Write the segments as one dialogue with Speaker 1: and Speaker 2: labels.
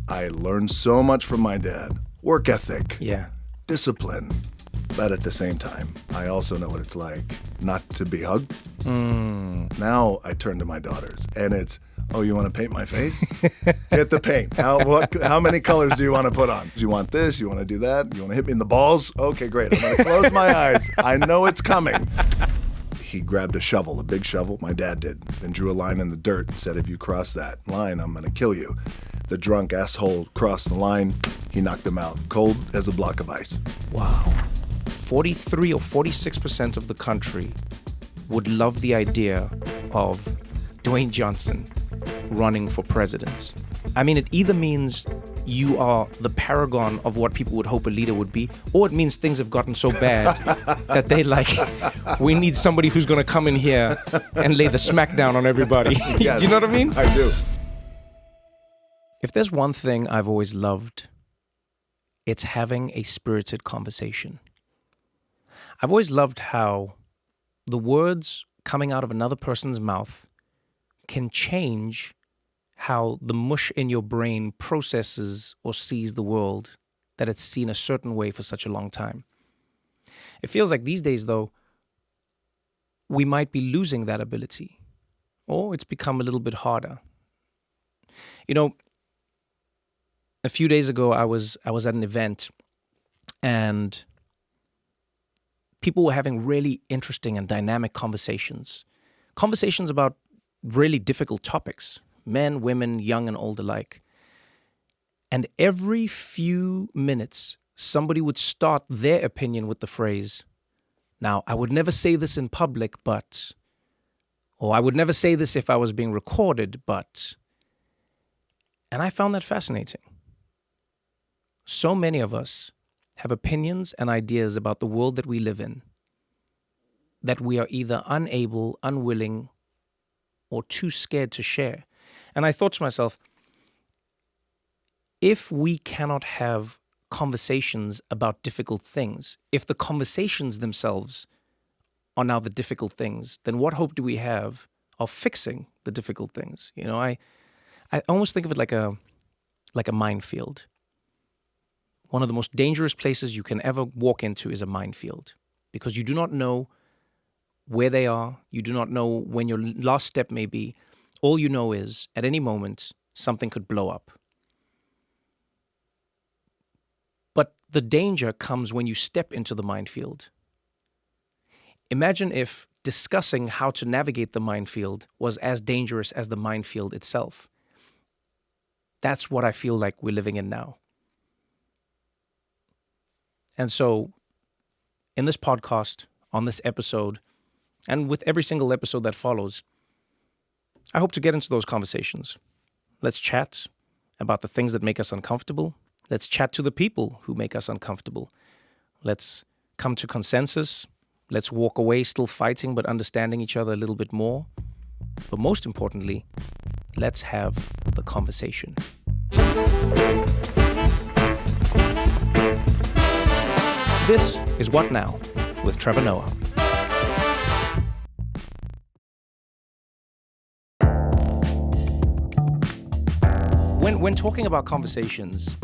Speaker 1: I learned so much from my dad. Work ethic.
Speaker 2: Yeah.
Speaker 1: Discipline. But at the same time, I also know what it's like not to be hugged. Now I turn to my daughters and it's, oh, you want to paint my face? Get the paint. How many colors do you want to put on? Do you want this? You want to do that? You want to hit me in the balls? Okay, great. I'm going to close my eyes. I know it's coming. He grabbed a shovel, a big shovel, my dad did, and drew a line in the dirt and said, if you cross that line, I'm going to kill you. The drunk asshole crossed the line. He knocked him out, cold as a block of ice.
Speaker 2: Wow. 43 or 46% of the country would love the idea of Dwayne Johnson running for president. I mean, it either means you are the paragon of what people would hope a leader would be, or it means things have gotten so bad that they we need somebody who's going to come in here and lay the smackdown on everybody.
Speaker 1: Yes,
Speaker 2: do you know what I mean?
Speaker 1: I do.
Speaker 2: If there's one thing I've always loved, it's having a spirited conversation. I've always loved how the words coming out of another person's mouth can change how the mush in your brain processes or sees the world that it's seen a certain way for such a long time. It feels like these days, though, we might be losing that ability, or it's become a little bit harder. You know, a few days ago, I was at an event, and people were having really interesting and dynamic conversations about really difficult topics, men, women, young and old alike. And every few minutes, somebody would start their opinion with the phrase, now, I would never say this in public, but, or I would never say this if I was being recorded, but. And I found that fascinating. So many of us have opinions and ideas about the world that we live in that we are either unable, unwilling, or too scared to share. And I thought to myself, if we cannot have conversations about difficult things, if the conversations themselves are now the difficult things, then what hope do we have of fixing the difficult things? You know, I almost think of it like a minefield. One of the most dangerous places you can ever walk into is a minefield, because you do not know where they are. You do not know when your last step may be. All you know is at any moment, something could blow up. But the danger comes when you step into the minefield. Imagine if discussing how to navigate the minefield was as dangerous as the minefield itself. That's what I feel like we're living in now. And so, in this podcast, on this episode, and with every single episode that follows, I hope to get into those conversations. Let's chat about the things that make us uncomfortable. Let's chat to the people who make us uncomfortable. Let's come to consensus. Let's walk away still fighting but understanding each other a little bit more. But most importantly, let's have the conversation. This is What Now with Trevor Noah. When talking about conversations,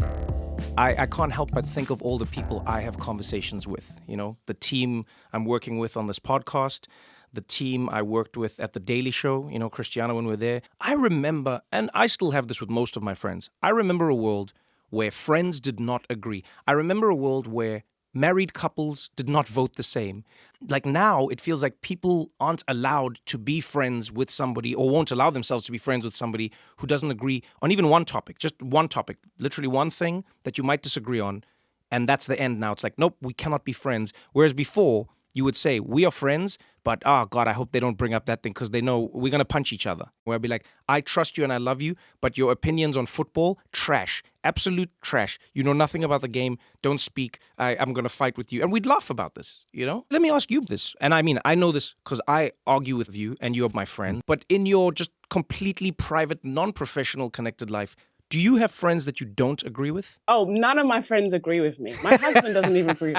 Speaker 2: I can't help but think of all the people I have conversations with. You know, the team I'm working with on this podcast, the team I worked with at the Daily Show, you know, Cristiano, when we were there. I remember, and I still have this with most of my friends, I remember a world where friends did not agree. I remember a world where married couples did not vote the same. Like now, it feels like people aren't allowed to be friends with somebody, or won't allow themselves to be friends with somebody who doesn't agree on even one topic, just one topic, literally one thing that you might disagree on. And that's the end now. It's like, nope, we cannot be friends. Whereas before, you would say, we are friends, but God, I hope they don't bring up that thing because they know we're going to punch each other. Where I'd be like, I trust you and I love you, but your opinions on football, trash, absolute trash. You know nothing about the game. Don't speak. I'm going to fight with you. And we'd laugh about this, you know? Let me ask you this. And I mean, I know this because I argue with you and you're my friend, but in your just completely private, non-professional connected life, do you have friends that you don't agree with?
Speaker 3: Oh, none of my friends agree with me. My husband doesn't even agree.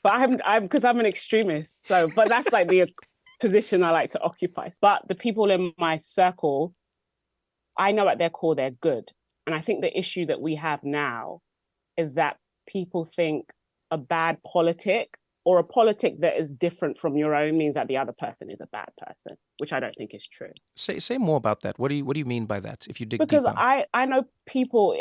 Speaker 3: But because I'm an extremist. But that's like the position I like to occupy. But the people in my circle, I know at their core, they're good. And I think the issue that we have now is that people think a bad politic or a politic that is different from your own means that the other person is a bad person, which I don't think is true.
Speaker 2: Say more about that. What do you mean by that? If you dig
Speaker 3: Because
Speaker 2: deeper.
Speaker 3: I know people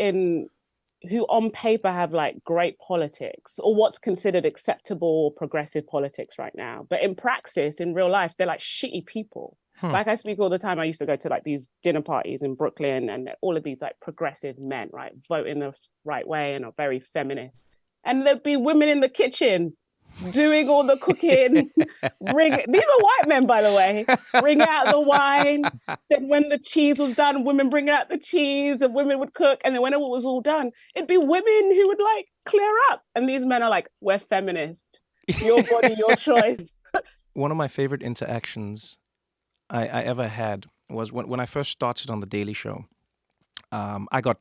Speaker 3: who on paper have like great politics or what's considered acceptable or progressive politics right now, but in praxis, in real life, they're like shitty people. Like I speak all the time. I used to go to like these dinner parties in Brooklyn, and all of these like progressive men, right, vote in the right way and are very feminist. And there'd be women in the kitchen doing all the cooking. These are white men, by the way. Bring out the wine. Then when the cheese was done, women bring out the cheese, and women would cook. And then when it was all done, it'd be women who would like clear up. And these men are like, we're feminist. Your body, your choice.
Speaker 2: One of my favorite interactions I ever had was when I first started on The Daily Show. I got,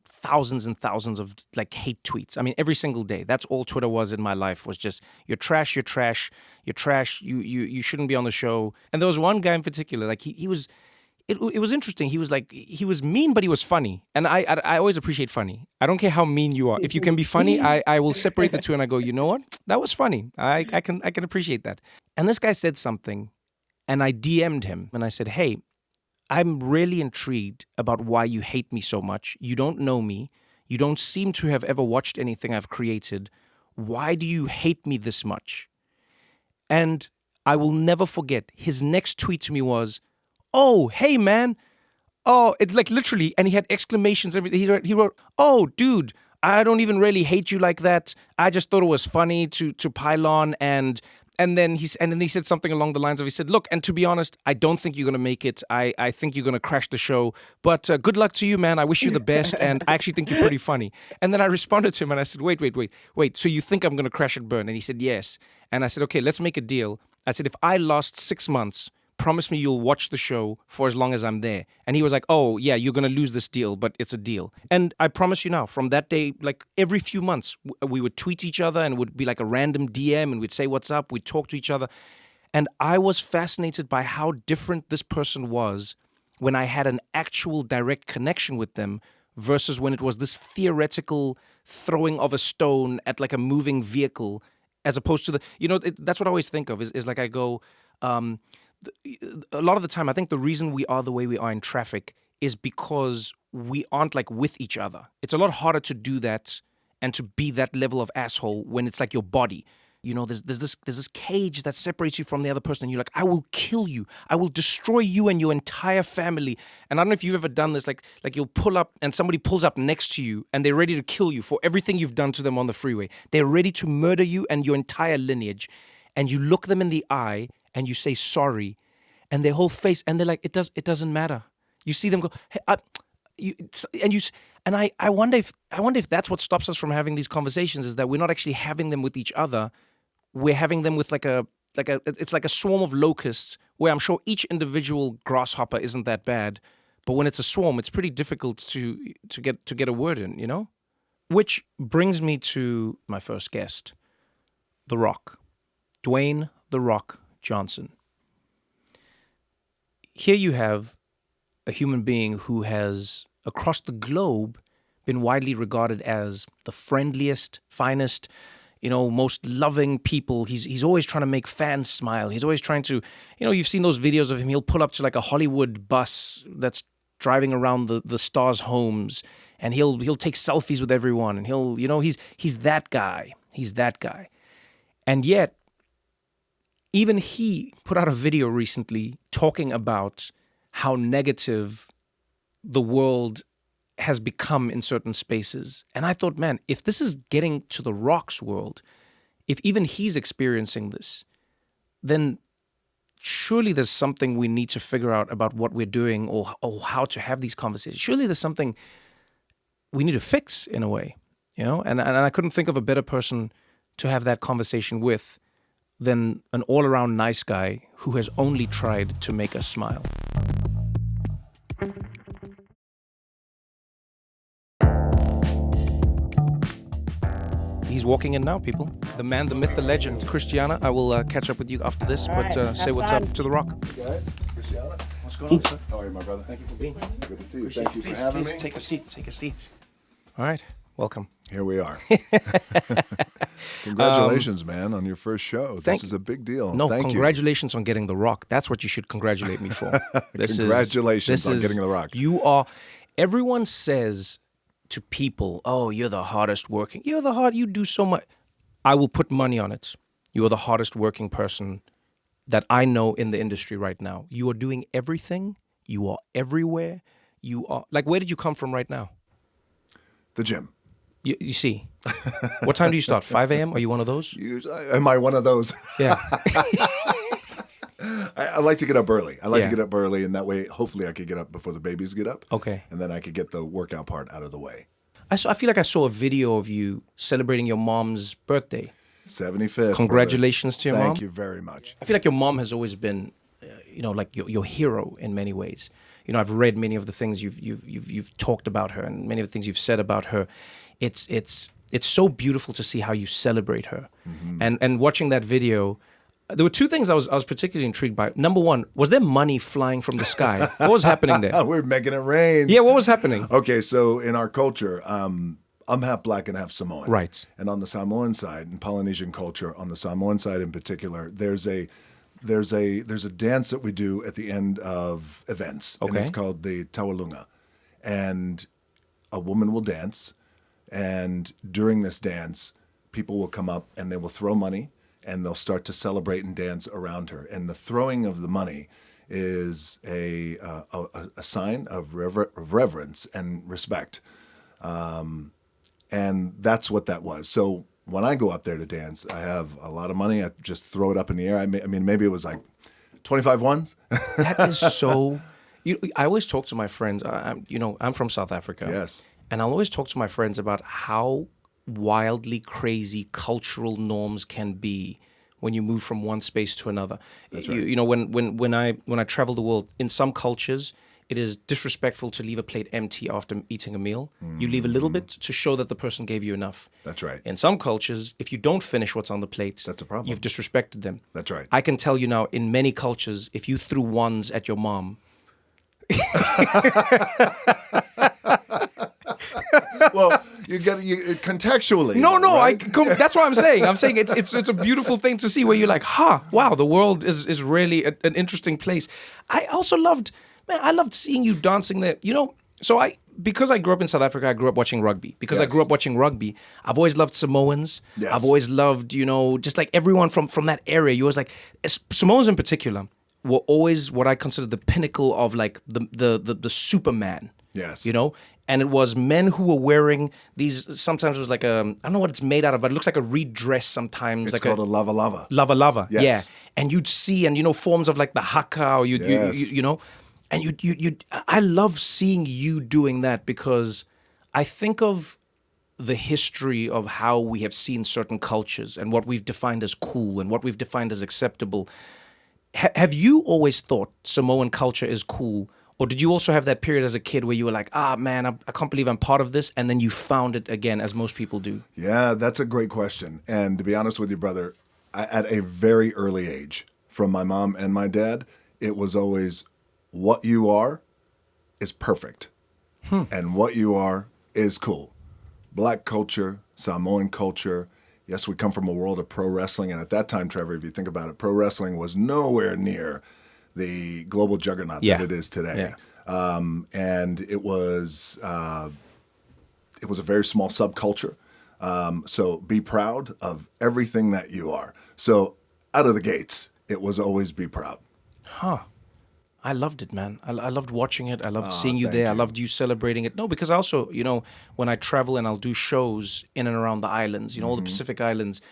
Speaker 2: thousands and thousands of like hate tweets. Every single day. That's all Twitter was in my life, was just, you're trash, you're trash, you're trash, you shouldn't be on the show. And there was one guy in particular, like he was, it was interesting. He was like, he was mean, but he was funny. And I always appreciate funny. I don't care how mean you are. If you can be funny, I will separate the two and I go, you know what? That was funny. I can appreciate that. And this guy said something, and I DM'd him and I said, hey, I'm really intrigued about why you hate me so much. You don't know me. You don't seem to have ever watched anything I've created. Why do you hate me this much? And I will never forget, his next tweet to me was, oh, hey, man. Oh, it's like literally, and he had exclamations. He wrote, oh, dude, I don't even really hate you like that. I just thought it was funny to pile on. And then he said something along the lines of, he said, look, and to be honest, I don't think you're going to make it. I think you're going to crash the show. But good luck to you, man. I wish you the best. And I actually think you're pretty funny. And then I responded to him and I said, wait. So you think I'm going to crash and burn? And he said, yes. And I said, okay, let's make a deal. I said, if I last 6 months, promise me you'll watch the show for as long as I'm there. And he was like, oh, yeah, you're going to lose this deal, but it's a deal. And I promise you now, from that day, like every few months, we would tweet each other and it would be like a random DM and we'd say, what's up? We'd talk to each other. And I was fascinated by how different this person was when I had an actual direct connection with them versus when it was this theoretical throwing of a stone at like a moving vehicle, as opposed to that's what I always think of is like I go, a lot of the time, I think the reason we are the way we are in traffic is because we aren't like with each other. It's a lot harder to do that and to be that level of asshole when it's like your body. There's this cage that separates you from the other person, and you're like, I will kill you. I will destroy you and your entire family. And I don't know if you've ever done this, like you'll pull up and somebody pulls up next to you and they're ready to kill you for everything you've done to them on the freeway. They're ready to murder you and your entire lineage. And you look them in the eye and you say sorry, and their whole face, and they're like, it doesn't matter. You see them go, hey, I wonder if that's what stops us from having these conversations, is that we're not actually having them with each other. We're having them with it's like a swarm of locusts, where I'm sure each individual grasshopper isn't that bad, but when it's a swarm, it's pretty difficult to get a word in, Which brings me to my first guest, The Rock, Dwayne The Rock Johnson. Here you have a human being who has, across the globe, been widely regarded as the friendliest, finest, most loving people. He's always trying to make fans smile. He's always trying to, you've seen those videos of him. He'll pull up to like a Hollywood bus that's driving around the stars' homes, and he'll take selfies with everyone, and he's that guy. He's that guy. And yet, even he put out a video recently talking about how negative the world has become in certain spaces. And I thought, man, if this is getting to The Rock's world, if even he's experiencing this, then surely there's something we need to figure out about what we're doing or how to have these conversations. Surely there's something we need to fix in a way, And I couldn't think of a better person to have that conversation with than an all-around nice guy who has only tried to make us smile. He's walking in now, people. The man, the myth, the legend, Christiana. I will catch up with you after this, but say what's up to The Rock.
Speaker 1: Hey guys, Christiana.
Speaker 2: What's going on, sir?
Speaker 1: How are you, my brother?
Speaker 2: Thank you for being here.
Speaker 1: Good to see you. Thank you for having me.
Speaker 2: Take a seat. Take a seat. All right. Welcome.
Speaker 1: Here we are. Congratulations, man, on your first show. This is a big deal.
Speaker 2: No,
Speaker 1: Thank
Speaker 2: congratulations on getting The Rock. That's what you should congratulate me for.
Speaker 1: Congratulations on getting The Rock.
Speaker 2: You are. Everyone says to people, "Oh, you're the hardest working. You do so much." I will put money on it. You are the hardest working person that I know in the industry right now. You are doing everything. You are everywhere. You are like, where did you come from right now?
Speaker 1: The gym.
Speaker 2: You see, what time do you start? 5 a.m.? Are you one of those?
Speaker 1: Am I one of those?
Speaker 2: Yeah.
Speaker 1: I like to get up early. I like to get up early, and that way, hopefully, I could get up before the babies get up.
Speaker 2: Okay.
Speaker 1: And then I could get the workout part out of the way.
Speaker 2: I feel like I saw a video of you celebrating your mom's birthday.
Speaker 1: 75th.
Speaker 2: Congratulations to your mom.
Speaker 1: Thank you very much.
Speaker 2: I feel like your mom has always been, like your hero in many ways. You know, I've read many of the things you've talked about her and many of the things you've said about her. It's so beautiful to see how you celebrate her. Mm-hmm. And watching that video, there were two things I was particularly intrigued by. Number one, was there money flying from the sky? What was happening there?
Speaker 1: We're making it rain.
Speaker 2: Yeah, what was happening?
Speaker 1: Okay, so in our culture, I'm half black and half Samoan.
Speaker 2: Right.
Speaker 1: And on the Samoan side, in Polynesian culture, on the Samoan side in particular, there's a dance that we do at the end of events.
Speaker 2: Okay.
Speaker 1: And it's called the Tawalunga. And a woman will dance. And during this dance, people will come up and they will throw money and they'll start to celebrate and dance around her. And the throwing of the money is a sign of reverence and respect. And that's what that was. So when I go up there to dance, I have a lot of money. I just throw it up in the air. I mean, maybe it was like 25 ones.
Speaker 2: That is so. I always talk to my friends. I'm from South Africa.
Speaker 1: Yes.
Speaker 2: And I'll always talk to my friends about how wildly crazy cultural norms can be when you move from one space to another.
Speaker 1: That's right.
Speaker 2: When I travel the world, in some cultures, it is disrespectful to leave a plate empty after eating a meal. You leave a little bit to show that the person gave you enough.
Speaker 1: That's right.
Speaker 2: In some cultures, if you don't finish what's on the plate,
Speaker 1: that's a problem.
Speaker 2: You've disrespected them.
Speaker 1: That's right.
Speaker 2: I can tell you now, in many cultures, if you threw ones at your mom,
Speaker 1: well, you contextually.
Speaker 2: No,
Speaker 1: right?
Speaker 2: That's what I'm saying. I'm saying it's a beautiful thing to see where you're like, wow, the world is really an interesting place. I also loved seeing you dancing there. Because I grew up in South Africa, I grew up watching rugby. Because I grew up watching rugby, I've always loved Samoans.
Speaker 1: Yes.
Speaker 2: I've always loved, just like everyone from that area. You always like Samoans in particular were always what I consider the pinnacle of like the Superman.
Speaker 1: Yes.
Speaker 2: And it was men who were wearing these, sometimes it was like I don't know what it's made out of, but it looks like a reed dress sometimes.
Speaker 1: It's
Speaker 2: like
Speaker 1: called a lava lava.
Speaker 2: Lava lava,
Speaker 1: yes.
Speaker 2: yeah. And you'd see, and forms of like the haka, or I love seeing you doing that because I think of the history of how we have seen certain cultures and what we've defined as cool and what we've defined as acceptable. Have you always thought Samoan culture is cool? Or did you also have that period as a kid where you were like, man, I can't believe I'm part of this, and then you found it again, as most people do?
Speaker 1: Yeah, that's a great question. And to be honest with you, brother, at a very early age, from my mom and my dad, it was always, what you are is perfect. And what you are is cool. Black culture, Samoan culture. Yes, we come from a world of pro wrestling. And at that time, Trevor, if you think about it, pro wrestling was nowhere near the global juggernaut that it is today. Yeah. And it was a very small subculture. So be proud of everything that you are. So out of the gates, it was always be proud.
Speaker 2: Huh. I loved it, man. I loved watching it. I loved seeing you there. I loved you celebrating it. No, because also, when I travel and I'll do shows in and around the islands, all the Pacific Islands,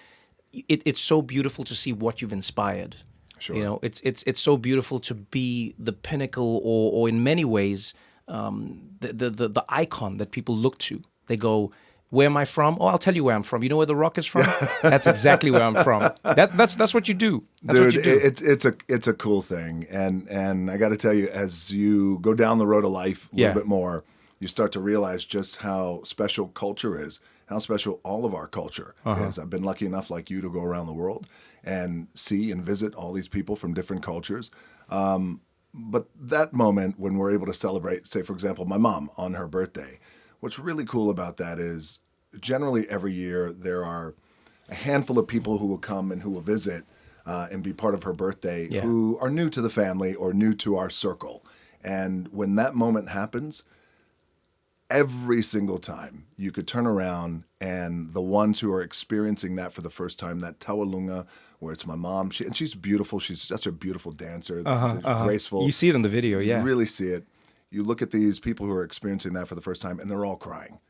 Speaker 2: it's so beautiful to see what you've inspired.
Speaker 1: Sure.
Speaker 2: It's so beautiful to be the pinnacle or in many ways, the icon that people look to. They go, where am I from? Oh, I'll tell you where I'm from. You know where The Rock is from? That's exactly where I'm from. That's what you do. That's
Speaker 1: Dude,
Speaker 2: what you do.
Speaker 1: It's a cool thing. And I got to tell you, as you go down the road of life a little bit more, you start to realize just how special culture is, how special all of our culture is. I've been lucky enough like you to go around the world and see and visit all these people from different cultures. But that moment when we're able to celebrate, say, for example, my mom on her birthday, what's really cool about that is generally every year there are a handful of people who will come and who will visit and be part of her birthday who are new to the family or new to our circle. And when that moment happens, every single time you could turn around and the ones who are experiencing that for the first time, that tawalunga, where it's my mom, and she's beautiful. She's such a beautiful dancer, graceful.
Speaker 2: You see it in the video,
Speaker 1: You really see it. You look at these people who are experiencing that for the first time and they're all crying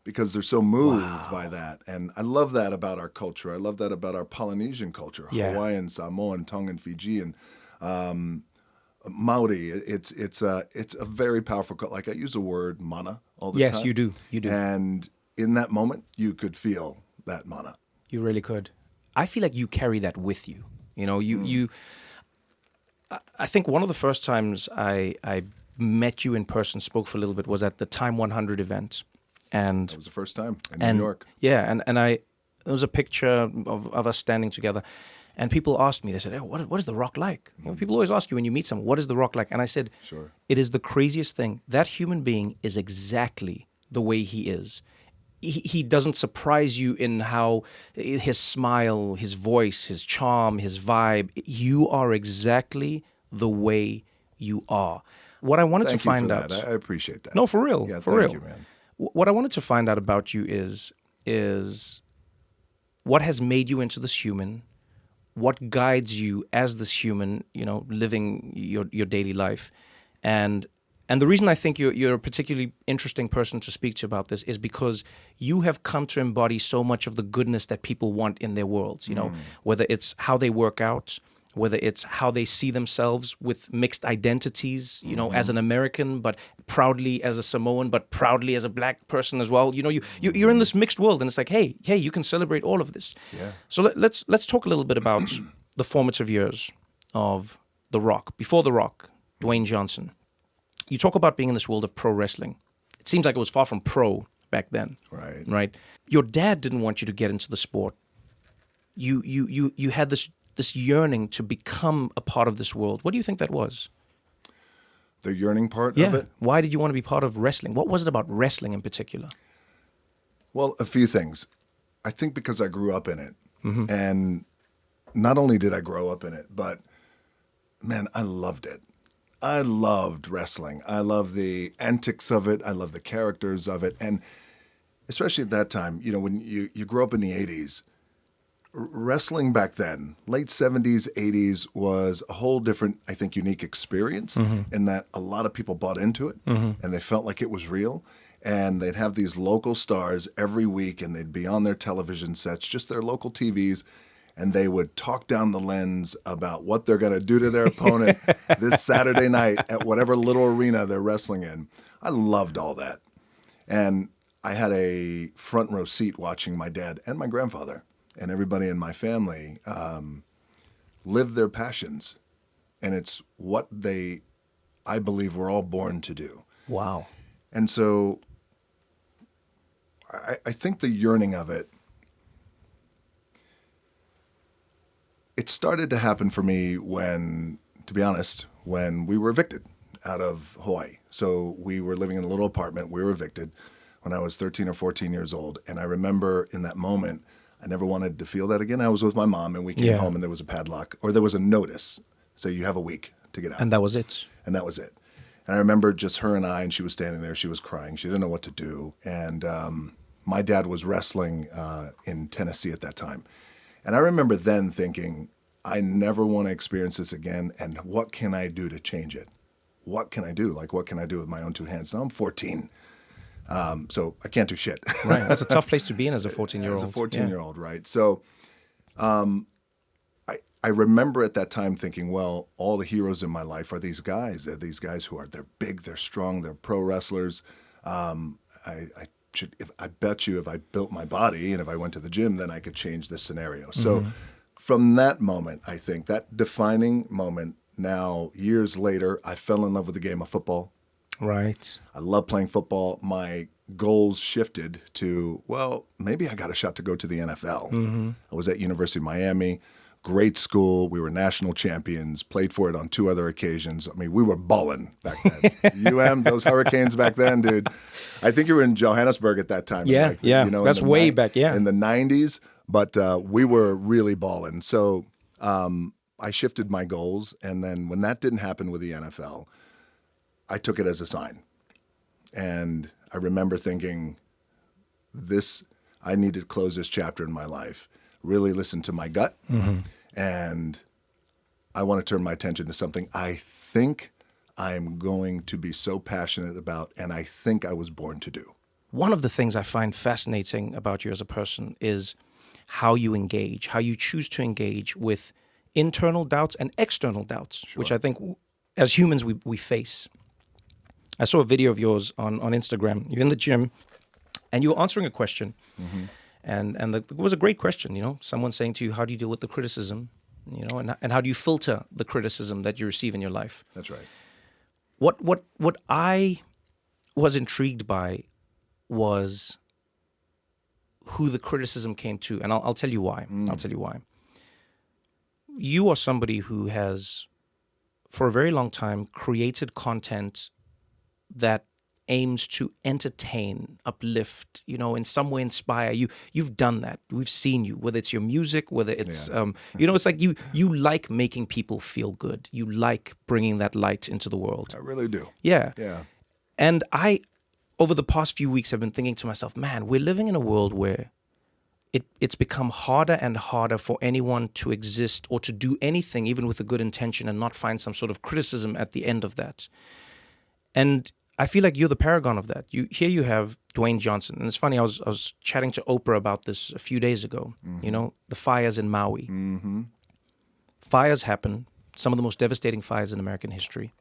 Speaker 1: because they're so moved by that. And I love that about our culture. I love that about our Polynesian culture, Hawaiian, Samoan, Tongan, Fijian, Maori. It's a very powerful, like I use the word mana all the time.
Speaker 2: Yes, you do. You do.
Speaker 1: And in that moment, you could feel that mana.
Speaker 2: You really could. I feel like you carry that with you. You know, I think one of the first times I met you in person, spoke for a little bit, was at the Time 100 event. And
Speaker 1: that was the first time in New York.
Speaker 2: Yeah, and there was a picture of us standing together. And people asked me, they said, hey, what is The Rock like? You know, people always ask you when you meet someone, what is The Rock like? And I said,
Speaker 1: sure.
Speaker 2: It is the craziest thing. That human being is exactly the way he is. He doesn't surprise you in how his smile, his voice, his charm, his vibe. You are exactly the way you are. What I wanted to find out.
Speaker 1: I appreciate that.
Speaker 2: No, for real.
Speaker 1: Yeah,
Speaker 2: for real.
Speaker 1: Thank you, man.
Speaker 2: What I wanted to find out about you is what has made you into this human, what guides you as this human, you know, living your daily life. And the reason I think you're a particularly interesting person to speak to about this is because you have come to embody so much of the goodness that people want in their worlds, you know, whether it's how they work out, whether it's how they see themselves with mixed identities, you know, as an American, but proudly as a Samoan, but proudly as a black person as well. You know, you're in this mixed world, and it's like, hey, you can celebrate all of this.
Speaker 1: Yeah.
Speaker 2: So let's talk a little bit about the formative years of The Rock. Before The Rock, Dwayne Johnson. You talk about being in this world of pro wrestling. It seems like it was far from pro back then.
Speaker 1: Right.
Speaker 2: Right. Your dad didn't want you to get into the sport. You had this yearning to become a part of this world. What do you think that was?
Speaker 1: The yearning part of it?
Speaker 2: Why did you want to be part of wrestling? What was it about wrestling in particular?
Speaker 1: Well, a few things. I think because I grew up in it. And not only did I grow up in it, but man, I loved it. I loved wrestling. I love the antics of it. I love the characters of it. And especially at that time, you know, when you grew up in the 80s, wrestling back then, late 70s, 80s, was a whole different, I think, unique experience in that a lot of people bought into it and they felt like it was real. And they'd have these local stars every week and they'd be on their television sets, just their local TVs, and they would talk down the lens about what they're going to do to their opponent this Saturday night at whatever little arena they're wrestling in. I loved all that. And I had a front row seat watching my dad and my grandfather and everybody in my family live their passions. And it's what I believe we're all born to do.
Speaker 2: Wow.
Speaker 1: And so I think the yearning of it, it started to happen for me when, to be honest, when we were evicted out of Hawaii. So we were living in a little apartment. We were evicted when I was 13 or 14 years old. And I remember in that moment, I never wanted to feel that again. I was with my mom and we came home and there was a padlock or there was a notice. So you have a week to get out.
Speaker 2: And that was it.
Speaker 1: And that was it. And I remember just her and I, and she was standing there. She was crying. She didn't know what to do. And my dad was wrestling in Tennessee at that time. And I remember then thinking, I never want to experience this again. And what can I do to change it? What can I do? Like, what can I do with my own two hands? Now I'm 14. So I can't do shit.
Speaker 2: Right. That's a tough place to be in as a 14-year-old.
Speaker 1: As a 14-year-old, right? So I remember at that time thinking, well, all the heroes in my life are these guys. They're these guys they're big, they're strong, they're pro wrestlers. I bet you if I built my body and if I went to the gym, then I could change this scenario. So from that moment, I think, that defining moment, now years later, I fell in love with the game of football.
Speaker 2: Right.
Speaker 1: I love playing football. My goals shifted to, well, maybe I got a shot to go to the NFL. I was at University of Miami, Great school. We were national champions, played for it on 2 other occasions. I mean, we were balling back then. Those Hurricanes back then, dude. I think you were in Johannesburg at that time.
Speaker 2: Yeah, yeah. That's way back, yeah.
Speaker 1: In the 90s. But we were really balling. So I shifted my goals. And then when that didn't happen with the NFL, I took it as a sign. And I remember thinking, I need to close this chapter in my life, really listen to my gut. Mm-hmm. And I want to turn my attention to something I think I'm going to be so passionate about, and I think I was born to do.
Speaker 2: One of the things I find fascinating about you as a person is how you engage, how you choose to engage with internal doubts and external doubts, which I think as humans we face. I saw a video of yours on Instagram. You're in the gym, and you were answering a question. Mm-hmm. And it was a great question, someone saying to you, how do you deal with the criticism, and how do you filter the criticism that you receive in your life?
Speaker 1: That's right.
Speaker 2: What I was intrigued by was who the criticism came to, and I'll tell you why. I'll tell you why. You are somebody who has, for a very long time, created content that aims to entertain, uplift, in some way inspire you. You've done that. We've seen you, whether it's your music, whether it's, it's like you like making people feel good. You like bringing that light into the world.
Speaker 1: I really do.
Speaker 2: Yeah.
Speaker 1: Yeah.
Speaker 2: And I, over the past few weeks, have been thinking to myself, man, we're living in a world where it's become harder and harder for anyone to exist or to do anything, even with a good intention, and not find some sort of criticism at the end of that. And I feel like you're the paragon of that. Here you have Dwayne Johnson. And it's funny, I was chatting to Oprah about this a few days ago. Mm-hmm. The fires in Maui. Mm-hmm. Fires happen, some of the most devastating fires in American history.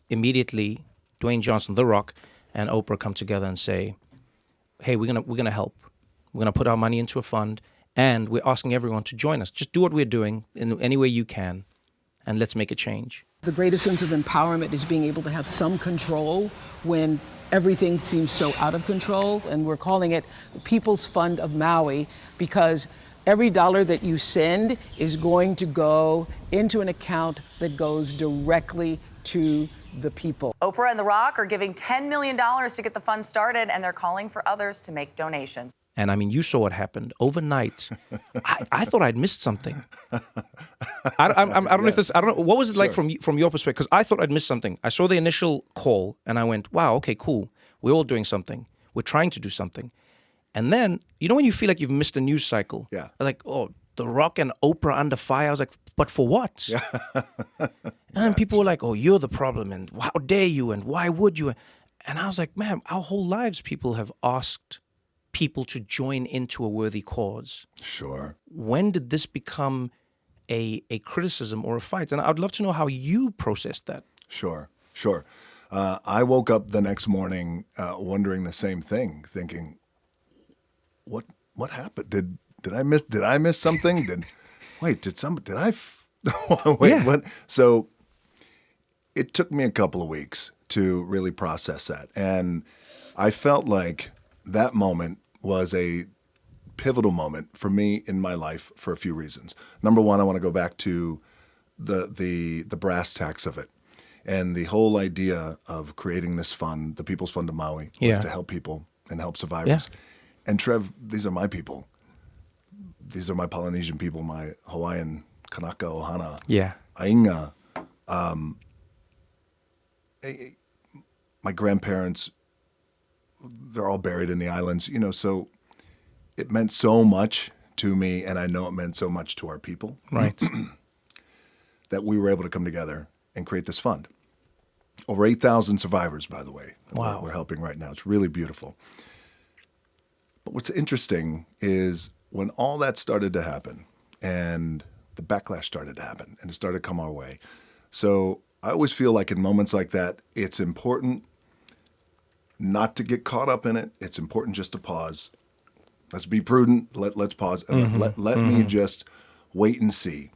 Speaker 2: Immediately, Dwayne Johnson, The Rock, and Oprah come together and say, hey, we're gonna help. We're gonna put our money into a fund, and we're asking everyone to join us. Just do what we're doing in any way you can, and let's make a change.
Speaker 4: The greatest sense of empowerment is being able to have some control when everything seems so out of control. And we're calling it the People's Fund of Maui because every dollar that you send is going to go into an account that goes directly to the people.
Speaker 5: Oprah and The Rock are giving $10 million to get the fund started, and they're calling for others to make donations.
Speaker 2: And I mean, you saw what happened overnight. I thought I'd missed something. I don't know if this. I don't know what was it like from your perspective. Because I thought I'd missed something. I saw the initial call and I went, "Wow, okay, cool. We're all doing something. We're trying to do something." And then when you feel like you've missed a news cycle.
Speaker 1: Yeah.
Speaker 2: I was like, "Oh, The Rock and Oprah under fire." I was like, "But for what?" Yeah. And people were like, "Oh, you're the problem, and how dare you, and why would you?" And I was like, "Man, our whole lives, people have asked people to join into a worthy cause."
Speaker 1: Sure.
Speaker 2: When did this become a criticism or a fight? And I'd love to know how you processed that.
Speaker 1: Sure. I woke up the next morning wondering the same thing, thinking, what happened? Did I miss something? What? So it took me a couple of weeks to really process that. And I felt like that moment was a pivotal moment for me in my life for a few reasons. Number one, I want to go back to the brass tacks of it. And the whole idea of creating this fund, the People's Fund of Maui, was to help people and help survivors. Yeah. And Trev, these are my people. These are my Polynesian people, my Hawaiian, Kanaka, Ohana, Ainga. My grandparents, they're all buried in the islands, so it meant so much to me, and I know it meant so much to our people.
Speaker 2: Right.
Speaker 1: That we were able to come together and create this fund. Over 8,000 survivors, by the way.
Speaker 2: Wow.
Speaker 1: We're helping right now. It's really beautiful. But what's interesting is when all that started to happen and the backlash started to happen and it started to come our way. So I always feel like in moments like that, it's important not to get caught up in it. It's important just to pause. Let's be prudent. Let's pause and let me just wait and see.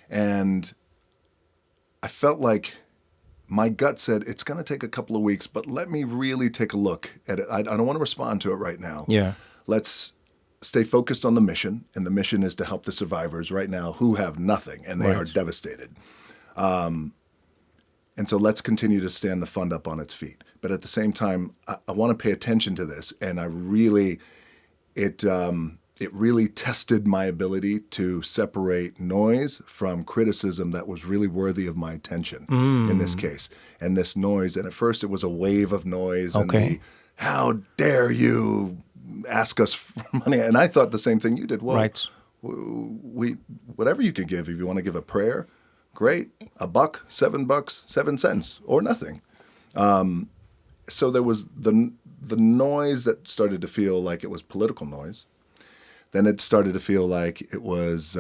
Speaker 1: And I felt like my gut said it's going to take a couple of weeks, but let me really take a look at it. I don't want to respond to it right now.
Speaker 2: Yeah.
Speaker 1: Let's stay focused on the mission, and the mission is to help the survivors right now who have nothing, and they are devastated. And so let's continue to stand the fund up on its feet. But at the same time, I want to pay attention to this, and it really tested my ability to separate noise from criticism that was really worthy of my attention in this case. And this noise, and at first it was a wave of noise, and how dare you ask us for money? And I thought the same thing you did. Well, we whatever you can give. If you want to give a prayer, great. $1, $7, 7 cents, or nothing. So there was the noise that started to feel like it was political noise. Then it started to feel like it was,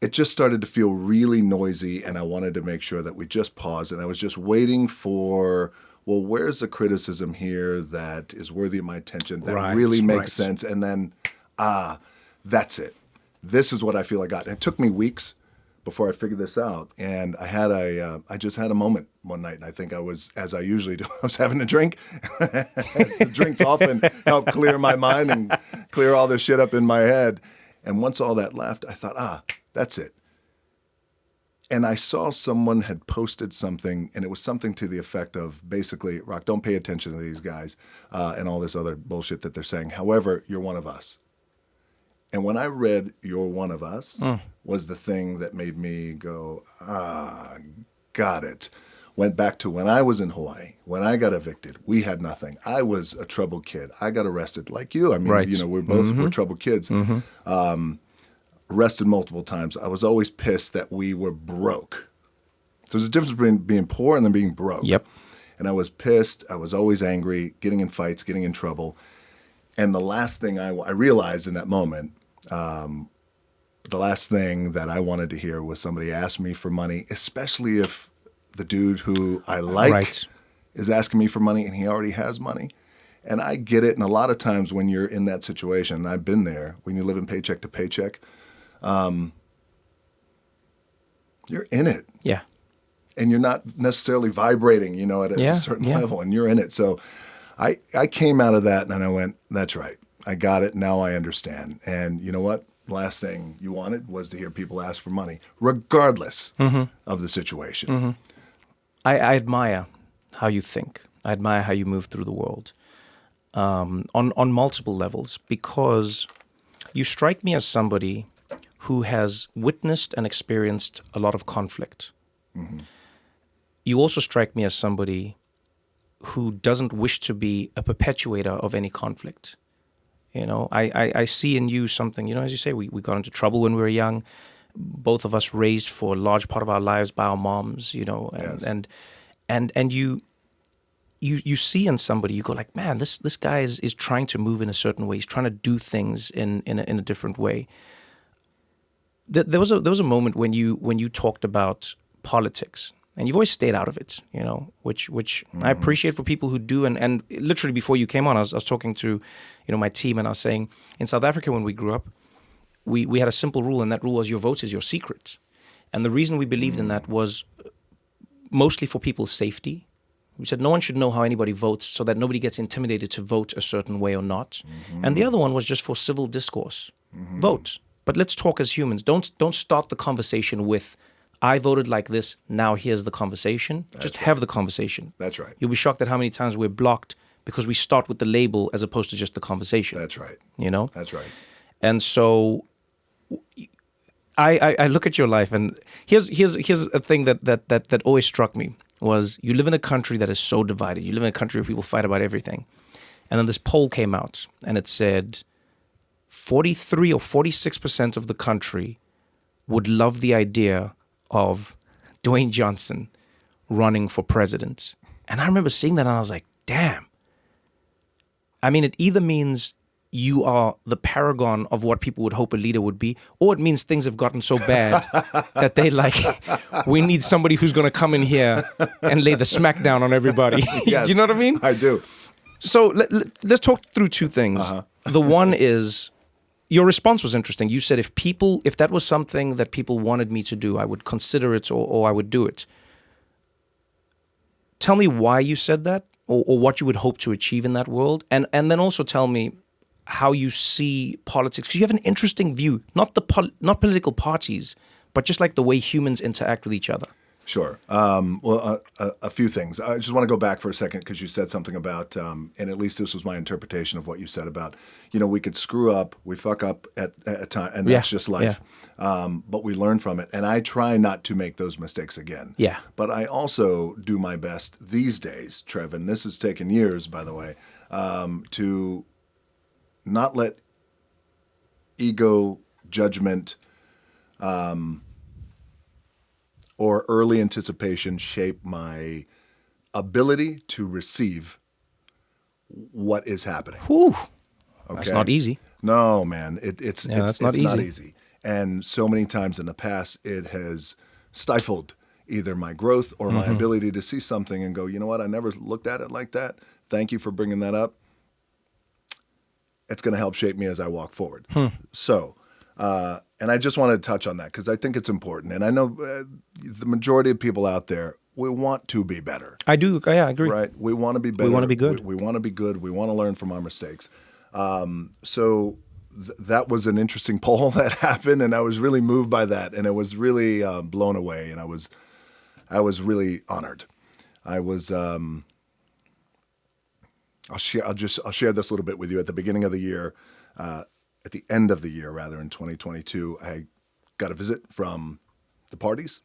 Speaker 1: it just started to feel really noisy, and I wanted to make sure that we just paused, and I was just waiting for, well, where's the criticism here that is worthy of my attention, that really makes sense, and then, that's it. This is what I feel I got. And it took me weeks before I figured this out, and I just had a moment one night, and I think I was, as I usually do, I was having a drink. The drinks often help clear my mind and clear all this shit up in my head. And once all that left, I thought, that's it. And I saw someone had posted something, and it was something to the effect of basically, Rock, don't pay attention to these guys and all this other bullshit that they're saying. However, you're one of us. And when I read "You're One of Us" was the thing that made me go, got it. Went back to when I was in Hawaii, when I got evicted. We had nothing. I was a troubled kid. I got arrested like you. I mean, we're both we're troubled kids. Arrested multiple times. I was always pissed that we were broke. There's a difference between being poor and then being broke.
Speaker 2: Yep.
Speaker 1: And I was pissed. I was always angry, getting in fights, getting in trouble. And the last thing I realized in that moment, the last thing that I wanted to hear was somebody ask me for money, especially if the dude who I like is asking me for money and he already has money. And I get it. And a lot of times when you're in that situation, and I've been there, when you live in paycheck to paycheck, you're in it.
Speaker 2: Yeah.
Speaker 1: And you're not necessarily vibrating, at a certain level, and you're in it. So I came out of that and I went, that's right. I got it. Now I understand. And you know what? Last thing you wanted was to hear people ask for money, regardless of the situation.
Speaker 2: I admire how you think. I admire how you move through the world on multiple levels, because you strike me as somebody who has witnessed and experienced a lot of conflict. You also strike me as somebody who doesn't wish to be a perpetuator of any conflict. I see in you something, as you say, we got into trouble when we were young. Both of us raised for a large part of our lives by our moms, and you see in somebody, you go like, man, this guy is trying to move in a certain way. He's trying to do things in a different way. There was a moment when you talked about politics. And you've always stayed out of it, which I appreciate for people who do. And literally before you came on, I was talking to, my team, and I was saying, in South Africa when we grew up, we had a simple rule, and that rule was your vote is your secret. And the reason we believed in that was mostly for people's safety. We said no one should know how anybody votes so that nobody gets intimidated to vote a certain way or not. And the other one was just for civil discourse. Vote. But let's talk as humans. Don't start the conversation with, I voted like this, now here's the conversation. Just have the conversation.
Speaker 1: That's right.
Speaker 2: You'll be shocked at how many times we're blocked because we start with the label as opposed to just the conversation.
Speaker 1: That's right. That's right.
Speaker 2: And so I look at your life, and here's a thing that always struck me was you live in a country that is so divided. You live in a country where people fight about everything. And then this poll came out, and it said 43 or 46% of the country would love the idea of Dwayne Johnson running for president. And I remember seeing that and I was like, damn. I mean, it either means you are the paragon of what people would hope a leader would be, or it means things have gotten so bad that they we need somebody who's going to come in here and lay the smackdown on everybody.
Speaker 1: Yes,
Speaker 2: do you know what I mean?
Speaker 1: I do.
Speaker 2: So let's talk through two things. The one is, your response was interesting. You said if that was something that people wanted me to do, I would consider it or I would do it. Tell me why you said that, or what you would hope to achieve in that world, and then also tell me how you see politics, because you have an interesting view, not not political parties, but just like the way humans interact with each other.
Speaker 1: Sure. Well, a few things. I just want to go back for a second because you said something about, and at least this was my interpretation of what you said about, we could screw up, we fuck up at a time, and that's just life. But we learn from it, and I try not to make those mistakes again.
Speaker 2: Yeah.
Speaker 1: But I also do my best these days, Trev, and this has taken years, by the way, to not let ego, judgment, or early anticipation shape my ability to receive what is happening.
Speaker 2: Whew.
Speaker 1: Okay?
Speaker 2: That's not easy.
Speaker 1: No, man. It's
Speaker 2: not
Speaker 1: not
Speaker 2: easy.
Speaker 1: easy. And so many times in the past, it has stifled either my growth or my ability to see something and go, you know what? I never looked at it like that. Thank you for bringing that up. It's going to help shape me as I walk forward. So, and I just wanted to touch on that because I think it's important. And I know the majority of people out there, we want to be better.
Speaker 2: I do. Yeah, I agree.
Speaker 1: Right? We want to be better.
Speaker 2: We want to be good.
Speaker 1: We want to be good. We want to learn from our mistakes. So that was an interesting poll that happened, and I was really moved by that, and I was really blown away, and I was really honored. I was. I'll share this a little bit with you. At the beginning of the year, at the end of the year, rather, in 2022, I got a visit from the parties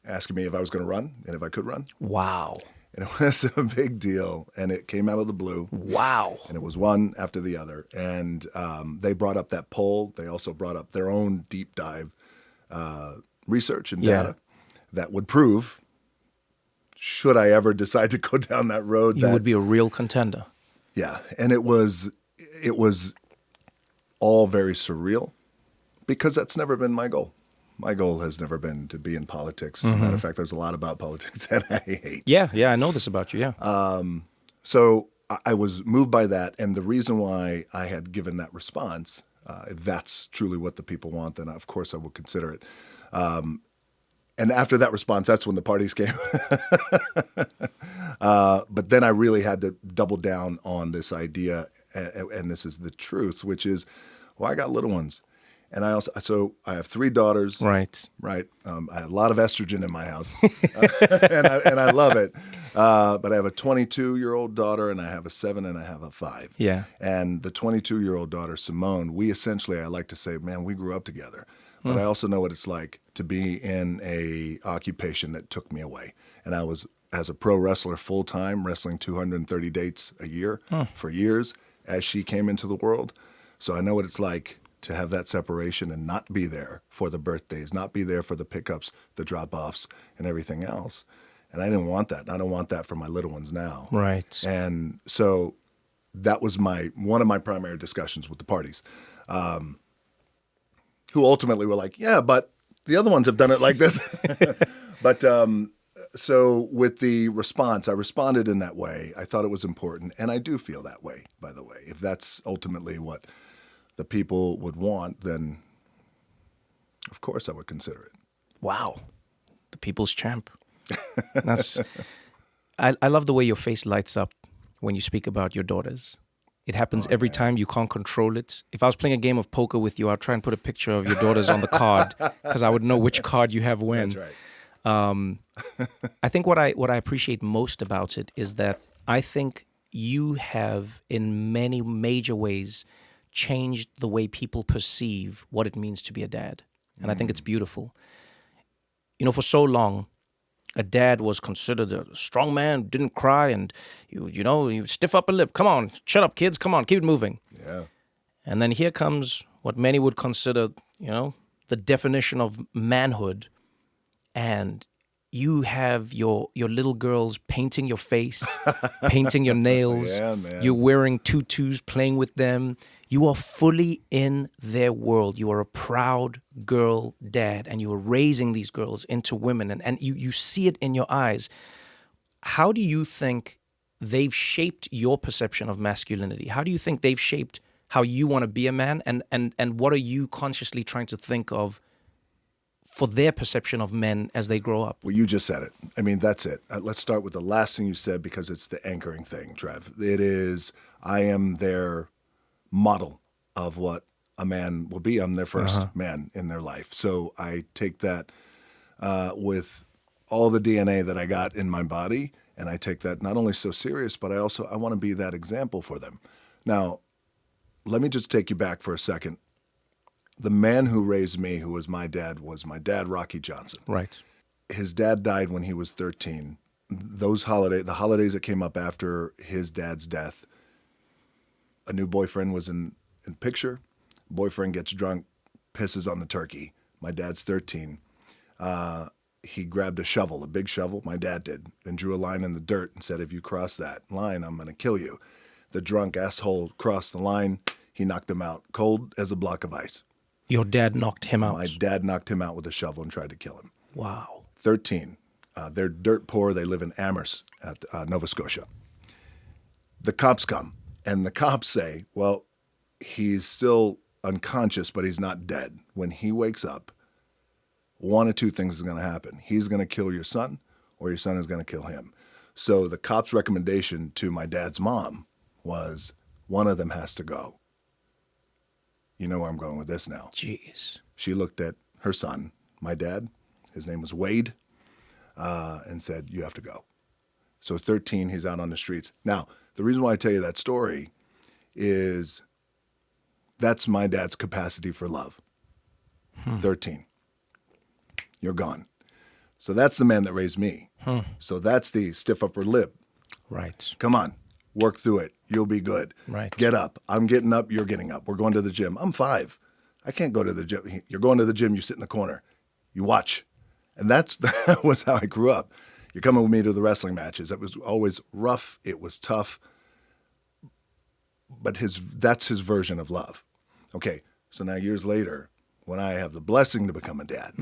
Speaker 1: asking me if I was going to run and if I could run.
Speaker 2: Wow.
Speaker 1: And it was a big deal, and it came out of the blue.
Speaker 2: Wow.
Speaker 1: And it was one after the other. And they brought up that poll. They also brought up their own deep dive research and data that would prove, should I ever decide to go down that road,
Speaker 2: You would be a real contender.
Speaker 1: Yeah, and it was all very surreal because that's never been my goal. My goal has never been to be in politics. As a matter of fact, there's a lot about politics that I hate.
Speaker 2: Yeah, I know this about you, yeah.
Speaker 1: So I was moved by that, and the reason why I had given that response, if that's truly what the people want, then of course I will consider it. And after that response, that's when the parties came. But then I really had to double down on this idea, and this is the truth, which is, well, I got little ones. And I have 3 daughters.
Speaker 2: Right.
Speaker 1: Right. I have a lot of estrogen in my house, and I love it. But I have a 22-year-old daughter, and I have a 7, and I have a 5.
Speaker 2: Yeah.
Speaker 1: And the 22-year-old daughter, Simone, I like to say, man, we grew up together. But I also know what it's like to be in a occupation that took me away. And I was, as a pro wrestler, full-time, wrestling 230 dates a year for years as she came into the world. So I know what it's like to have that separation and not be there for the birthdays, not be there for the pickups, the drop-offs, and everything else. And I didn't want that. I don't want that for my little ones now.
Speaker 2: Right.
Speaker 1: And so that was one of my primary discussions with the parties, who ultimately were like, yeah, but the other ones have done it like this. But so with the response, I responded in that way. I thought it was important. And I do feel that way, by the way. If that's ultimately what the people would want, then of course I would consider it.
Speaker 2: Wow. The people's champ. I love the way your face lights up when you speak about your daughters. It happens every time. You can't control it. If I was playing a game of poker with you, I'd try and put a picture of your daughters on the card because I would know which card you have when.
Speaker 1: That's right.
Speaker 2: I think what I appreciate most about it is that I think you have, in many major ways, changed the way people perceive what it means to be a dad. And I think it's beautiful. For so long, a dad was considered a strong man, didn't cry, and you stiff upper lip. Come on, shut up, kids. Come on, keep it moving.
Speaker 1: Yeah.
Speaker 2: And then here comes what many would consider, the definition of manhood. And you have your little girls painting your face, painting your nails.
Speaker 1: Yeah, man.
Speaker 2: You're wearing tutus, playing with them. You are fully in their world. You are a proud girl dad, and you are raising these girls into women, and you see it in your eyes. How do you think they've shaped your perception of masculinity? How do you think they've shaped how you want to be a man, and what are you consciously trying to think of for their perception of men as they grow up?
Speaker 1: Well, you just said it. I mean, that's it. Let's start with the last thing you said because it's the anchoring thing, Trev. It is, I am their model of what a man will be. I'm their first man in their life. So I take that with all the DNA that I got in my body, and I take that not only so serious, but I want to be that example for them. Now, let me just take you back for a second. The man who raised me, who was my dad, Rocky Johnson.
Speaker 2: Right.
Speaker 1: His dad died when he was 13. The holidays that came up after his dad's death, a new boyfriend was in the picture. Boyfriend gets drunk, pisses on the turkey. My dad's 13. He grabbed a shovel, a big shovel, my dad did, and drew a line in the dirt and said, if you cross that line, I'm going to kill you. The drunk asshole crossed the line. He knocked him out, cold as a block of ice.
Speaker 2: Your dad knocked him out?
Speaker 1: My dad knocked him out with a shovel and tried to kill him.
Speaker 2: Wow.
Speaker 1: 13. They're dirt poor. They live in Amherst, at Nova Scotia. The cops come, and the cops say, well, he's still unconscious, but he's not dead. When he wakes up, one of two things is going to happen. He's going to kill your son, or your son is going to kill him. So the cops' recommendation to my dad's mom was, one of them has to go. You know where I'm going with this now.
Speaker 2: Jeez.
Speaker 1: She looked at her son, my dad, his name was Wade, and said, you have to go. So 13, he's out on the streets. Now, the reason why I tell you that story is that's my dad's capacity for love. 13. You're gone. So that's the man that raised me. So that's the stiff upper lip.
Speaker 2: Right.
Speaker 1: Come on, work through it. You'll be good.
Speaker 2: Right.
Speaker 1: Get up. I'm getting up. You're getting up. We're going to the gym. I'm 5. I can't go to the gym. You're going to the gym. You sit in the corner. You watch. And that was how I grew up. You're coming with me to the wrestling matches. It was always rough. It was tough. But that's his version of love. Okay, so now years later, when I have the blessing to become a dad,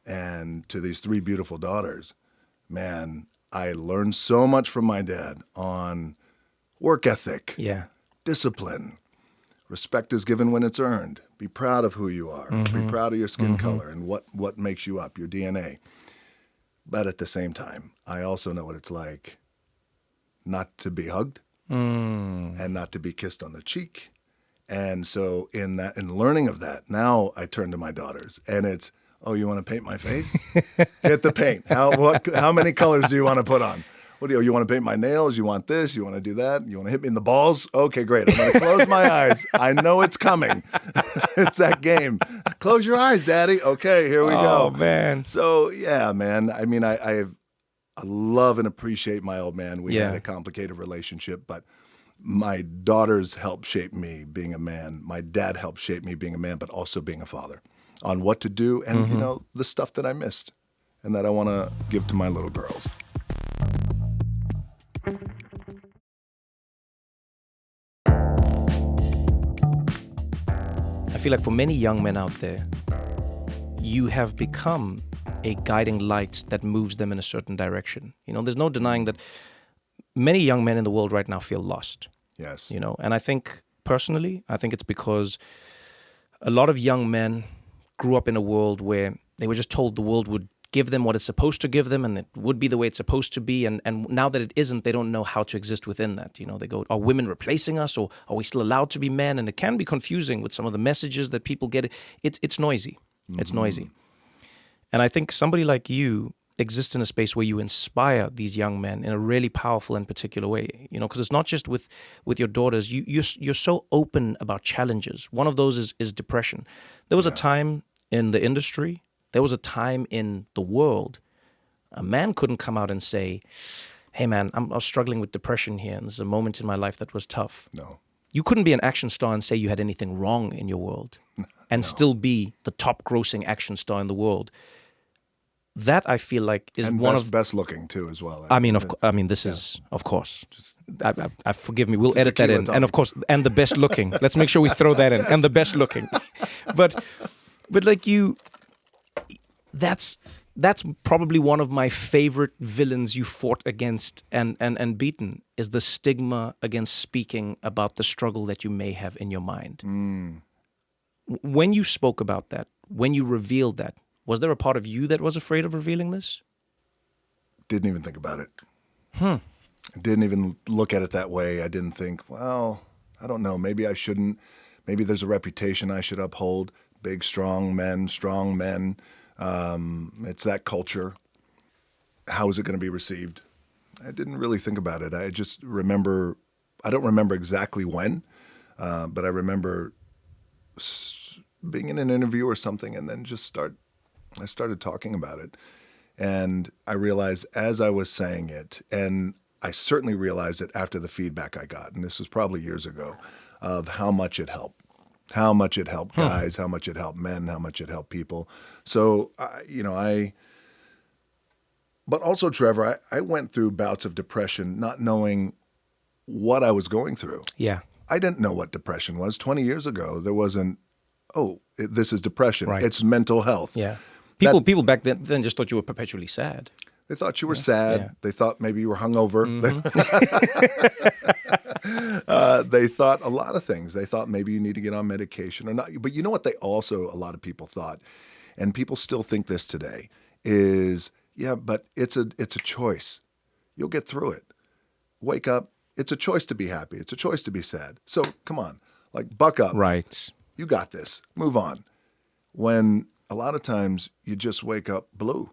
Speaker 1: and to these 3 beautiful daughters, man, I learned so much from my dad on work ethic, discipline, respect is given when it's earned. Be proud of who you are. Be proud of your skin color and what makes you up, your DNA. But at the same time, I also know what it's like not to be hugged and not to be kissed on the cheek. And so in learning of that, now I turn to my daughters and it's, oh, you want to paint my face? Get the paint. How many colors do you want to put on? What do you want to paint my nails? You want this? You want to do that? You want to hit me in the balls? Okay, great. I'm going to close my eyes. I know it's coming. It's that game. Close your eyes, Daddy. Okay, here we go.
Speaker 2: Oh, man.
Speaker 1: So, yeah, man. I mean, I love and appreciate my old man. We had a complicated relationship, but my daughters helped shape me being a man. My dad helped shape me being a man, but also being a father on what to do and, you know, the stuff that I missed and that I want to give to my little girls.
Speaker 2: I feel like for many young men out there, you have become a guiding light that moves them in a certain direction. You know, there's no denying that many young men in the world right now feel lost.
Speaker 1: Yes.
Speaker 2: You know, and I think personally, it's because a lot of young men grew up in a world where they were just told the world would give them what it's supposed to give them and it would be the way it's supposed to be. And now that it isn't, they don't know how to exist within that. You know, they go, are women replacing us or are we still allowed to be men? And it can be confusing with some of the messages that people get. It's noisy. It's noisy. And I think somebody like you exists in a space where you inspire these young men in a really powerful and particular way, you know, because it's not just with your daughters. You're so open about challenges. One of those is depression. There was a time in the industry, there was a time in the world, a man couldn't come out and say, hey man, I was struggling with depression here and there's a moment in my life that was tough.
Speaker 1: No.
Speaker 2: You couldn't be an action star and say you had anything wrong in your world and still be the top grossing action star in the world. That I feel like is
Speaker 1: and
Speaker 2: one
Speaker 1: best looking too as well.
Speaker 2: This is of course. I forgive me. We'll edit that in, and of course, and the best looking. Let's make sure we throw that in, and the best looking. But like you, that's probably one of my favorite villains you fought against and beaten is the stigma against speaking about the struggle that you may have in your mind. When you spoke about that, when you revealed that, Was there a part of you that was afraid of revealing this?
Speaker 1: Didn't even think about it. Didn't even look at it that way. I didn't think, well, I don't know, maybe I shouldn't. Maybe there's a reputation I should uphold. Big, strong men. It's that culture. How is it going to be received? I didn't really think about it. I just remember, I don't remember exactly when, but I remember being in an interview or something and then I started talking about it. And I realized as I was saying it, and I certainly realized it after the feedback I got, and this was probably years ago, of how much it helped. How much it helped guys, how much it helped men, how much it helped people. So, but also, Trevor, I went through bouts of depression not knowing what I was going through.
Speaker 2: Yeah.
Speaker 1: I didn't know what depression was. 20 years ago, there wasn't, this is depression.
Speaker 2: Right.
Speaker 1: It's mental health.
Speaker 2: Yeah. People back then just thought you were perpetually sad.
Speaker 1: They thought you were sad.
Speaker 2: Yeah.
Speaker 1: They thought maybe you were hungover. They thought a lot of things. They thought maybe you need to get on medication or not. But you know what a lot of people thought, and people still think this today, is, yeah, but it's a choice. You'll get through it. Wake up. It's a choice to be happy. It's a choice to be sad. So come on, buck up.
Speaker 2: Right.
Speaker 1: You got this. Move on. When a lot of times you just wake up blue.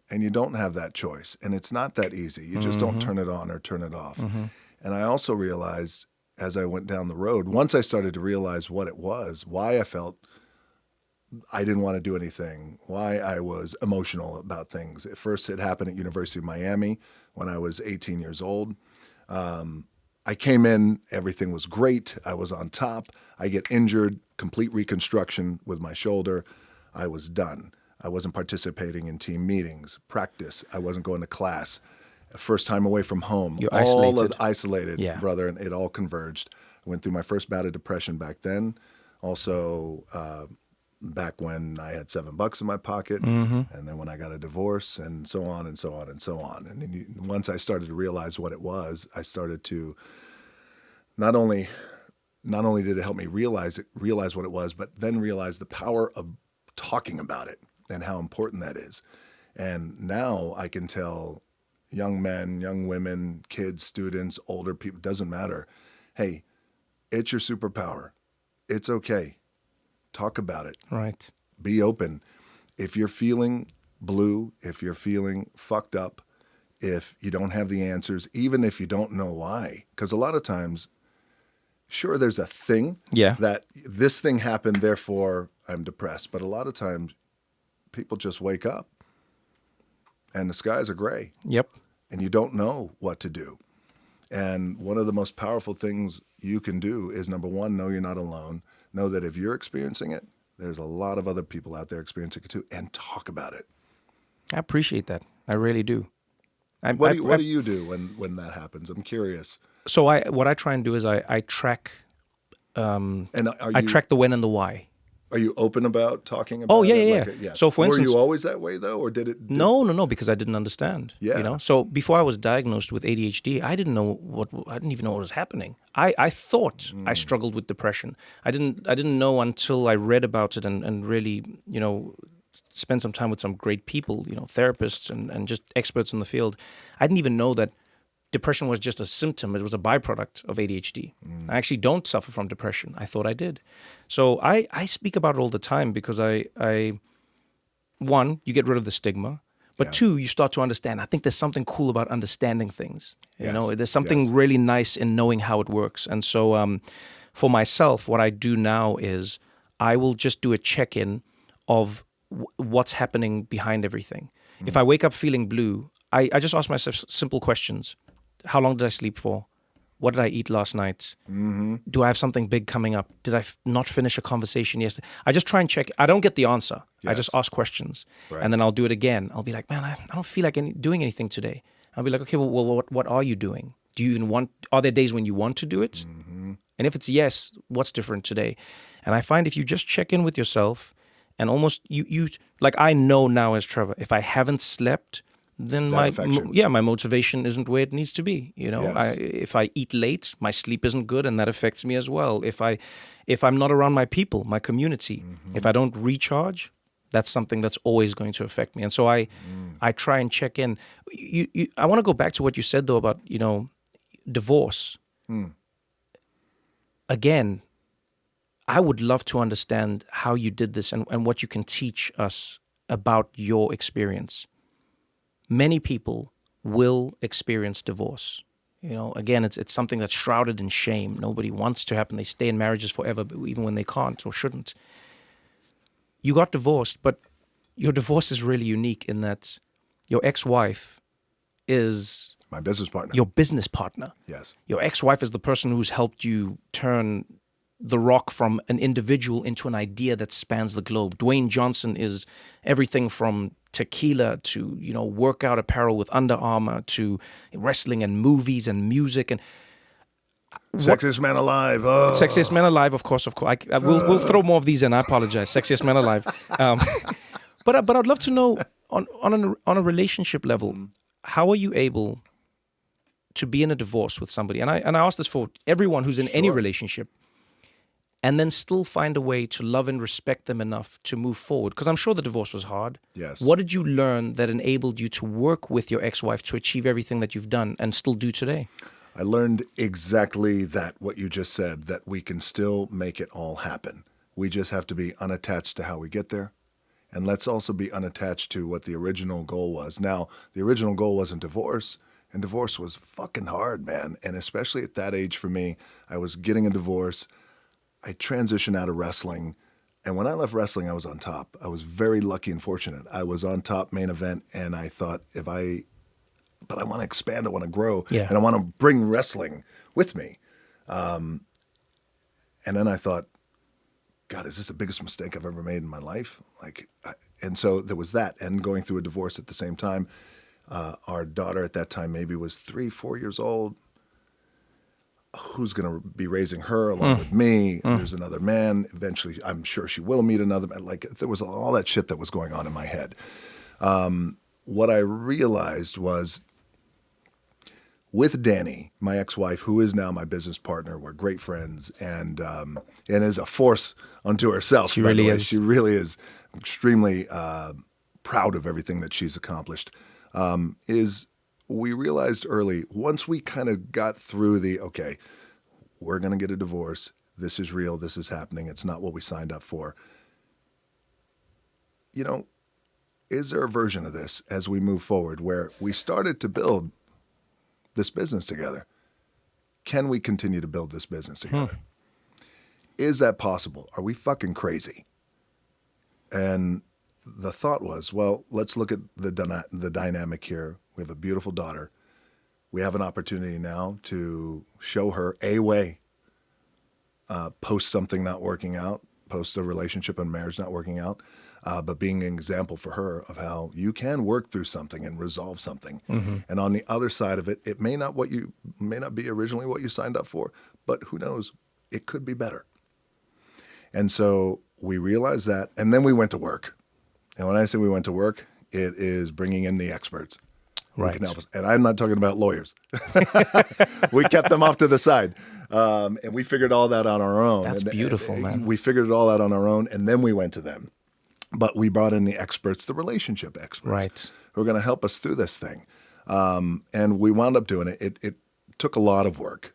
Speaker 1: And you don't have that choice. And it's not that easy. You just don't turn it on or turn it off. And I also realized as I went down the road, once I started to realize what it was, why I felt I didn't want to do anything, why I was emotional about things. At first, it happened at University of Miami when I was 18 years old. I came in, everything was great. I was on top. I get injured, complete reconstruction with my shoulder. I was done. I wasn't participating in team meetings, practice. I wasn't going to class. First time away from home.
Speaker 2: You're
Speaker 1: isolated,
Speaker 2: yeah.
Speaker 1: brother, and it all converged. I went through my first bout of depression back then. Also, back when I had $7 in my pocket, and then when I got a divorce, and so on and so on and so on. And then once I started to realize what it was, I started to not only did it help me realize what it was, but then realize the power of talking about it and how important that is. And now I can tell young men, young women, kids, students, older people, doesn't matter. Hey, it's your superpower. It's okay. Talk about it.
Speaker 2: Right.
Speaker 1: Be open. If you're feeling blue, if you're feeling fucked up, if you don't have the answers, even if you don't know why, because a lot of times, sure, there's a thing that this thing happened, therefore I'm depressed. But a lot of times people just wake up and the skies are gray.
Speaker 2: Yep.
Speaker 1: And you don't know what to do. And one of the most powerful things you can do is, number one, know you're not alone. Know that if you're experiencing it, there's a lot of other people out there experiencing it too, and talk about it.
Speaker 2: I appreciate that. I really do.
Speaker 1: What do you do when that happens? I'm curious.
Speaker 2: So what I try and do is I track I track the when and the why.
Speaker 1: Are you open about talking about
Speaker 2: yeah. So for instance,
Speaker 1: were you always that way though, or did it?
Speaker 2: No, because I didn't understand.
Speaker 1: Yeah.
Speaker 2: You know. So before I was diagnosed with ADHD, I didn't even know what was happening. I thought I struggled with depression. I didn't know until I read about it and really, spent some time with some great people, therapists and just experts in the field. I didn't even know that depression was just a symptom. It was a byproduct of ADHD. I actually don't suffer from depression. I thought I did. So I speak about it all the time because one, you get rid of the stigma, but two, you start to understand. I think there's something cool about understanding things. There's something really nice in knowing how it works. And so for myself, what I do now is I will just do a check-in of what's happening behind everything. If I wake up feeling blue, I just ask myself simple questions. How long did I sleep for? What did I eat last night? Do I have something big coming up? Did I not finish a conversation yesterday? I just try and check. I don't get the answer. Yes. I just ask questions. Right. And then I'll do it again. I'll be like, man, I don't feel like doing anything today. I'll be like, okay, well what are you doing? Do you even are there days when you want to do it? And if it's yes, what's different today? And I find if you just check in with yourself and almost you like I know now as Trevor, if I haven't slept, then my motivation isn't where it needs to be. Yes. If I eat late, my sleep isn't good, and that affects me as well. If I'm not around my people, my community, if I don't recharge, That's something that's always going to affect me. And so I try and check in. I want to go back to what you said, though, about, divorce. Again, I would love to understand how you did this and what you can teach us about your experience. Many people will experience divorce. Again, it's something that's shrouded in shame. Nobody wants to happen. They stay in marriages forever, even when they can't or shouldn't. You got divorced, but your divorce is really unique in that your ex-wife is
Speaker 1: My business partner.
Speaker 2: your business partner.
Speaker 1: Yes.
Speaker 2: Your ex-wife is the person who's helped you turn the rock from an individual into an idea that spans the globe. Dwayne Johnson is everything from tequila to, workout apparel with Under Armour to wrestling and movies and music and
Speaker 1: Sexiest man alive. Oh.
Speaker 2: Sexiest Men Alive, of course. We'll throw more of these in. I apologize. Sexiest Men Alive. But I'd love to know on a relationship level, how are you able to be in a divorce with somebody? And I ask this for everyone who's in any relationship, and then still find a way to love and respect them enough to move forward. Because I'm sure the divorce was hard.
Speaker 1: Yes.
Speaker 2: What did you learn that enabled you to work with your ex-wife to achieve everything that you've done and still do today?
Speaker 1: I learned exactly that, what you just said, that we can still make it all happen. We just have to be unattached to how we get there. And let's also be unattached to what the original goal was. Now, the original goal wasn't divorce, and divorce was fucking hard, man. And especially at that age for me, I was getting a divorce. I transitioned out of wrestling. And when I left wrestling, I was on top. I was very lucky and fortunate. I was on top main event, and I thought, but I want to expand, I want to grow, and I want to bring wrestling with me. And then I thought, God, is this the biggest mistake I've ever made in my life? And so there was that, and going through a divorce at the same time. Our daughter at that time maybe was 3-4 years old. Who's going to be raising her along with me? There's another man. Eventually, I'm sure she will meet another man. There was all that shit that was going on in my head. What I realized was, with Danny, my ex-wife, who is now my business partner, we're great friends, and is a force unto herself.
Speaker 2: She really is.
Speaker 1: She really is extremely proud of everything that she's accomplished. We realized early, once we kind of got through okay, we're going to get a divorce. This is real. This is happening. It's not what we signed up for. Is there a version of this as we move forward where we started to build this business together? Can we continue to build this business together? Is that possible? Are we fucking crazy? And the thought was, well, let's look at the dynamic here. We have a beautiful daughter. We have an opportunity now to show her a way, post something not working out, post a relationship and marriage not working out, but being an example for her of how you can work through something and resolve something. And on the other side of it, it may not be originally what you signed up for, but who knows? It could be better. And so we realized that, and then we went to work. And when I say we went to work, it is bringing in the experts. Right. Who can help us. And I'm not talking about lawyers. We kept them off to the side. And we figured all that on our own.
Speaker 2: That's beautiful, man.
Speaker 1: We figured it all out on our own, and then we went to them. But we brought in the experts, the relationship experts, who are going to help us through this thing. And we wound up doing it. It took a lot of work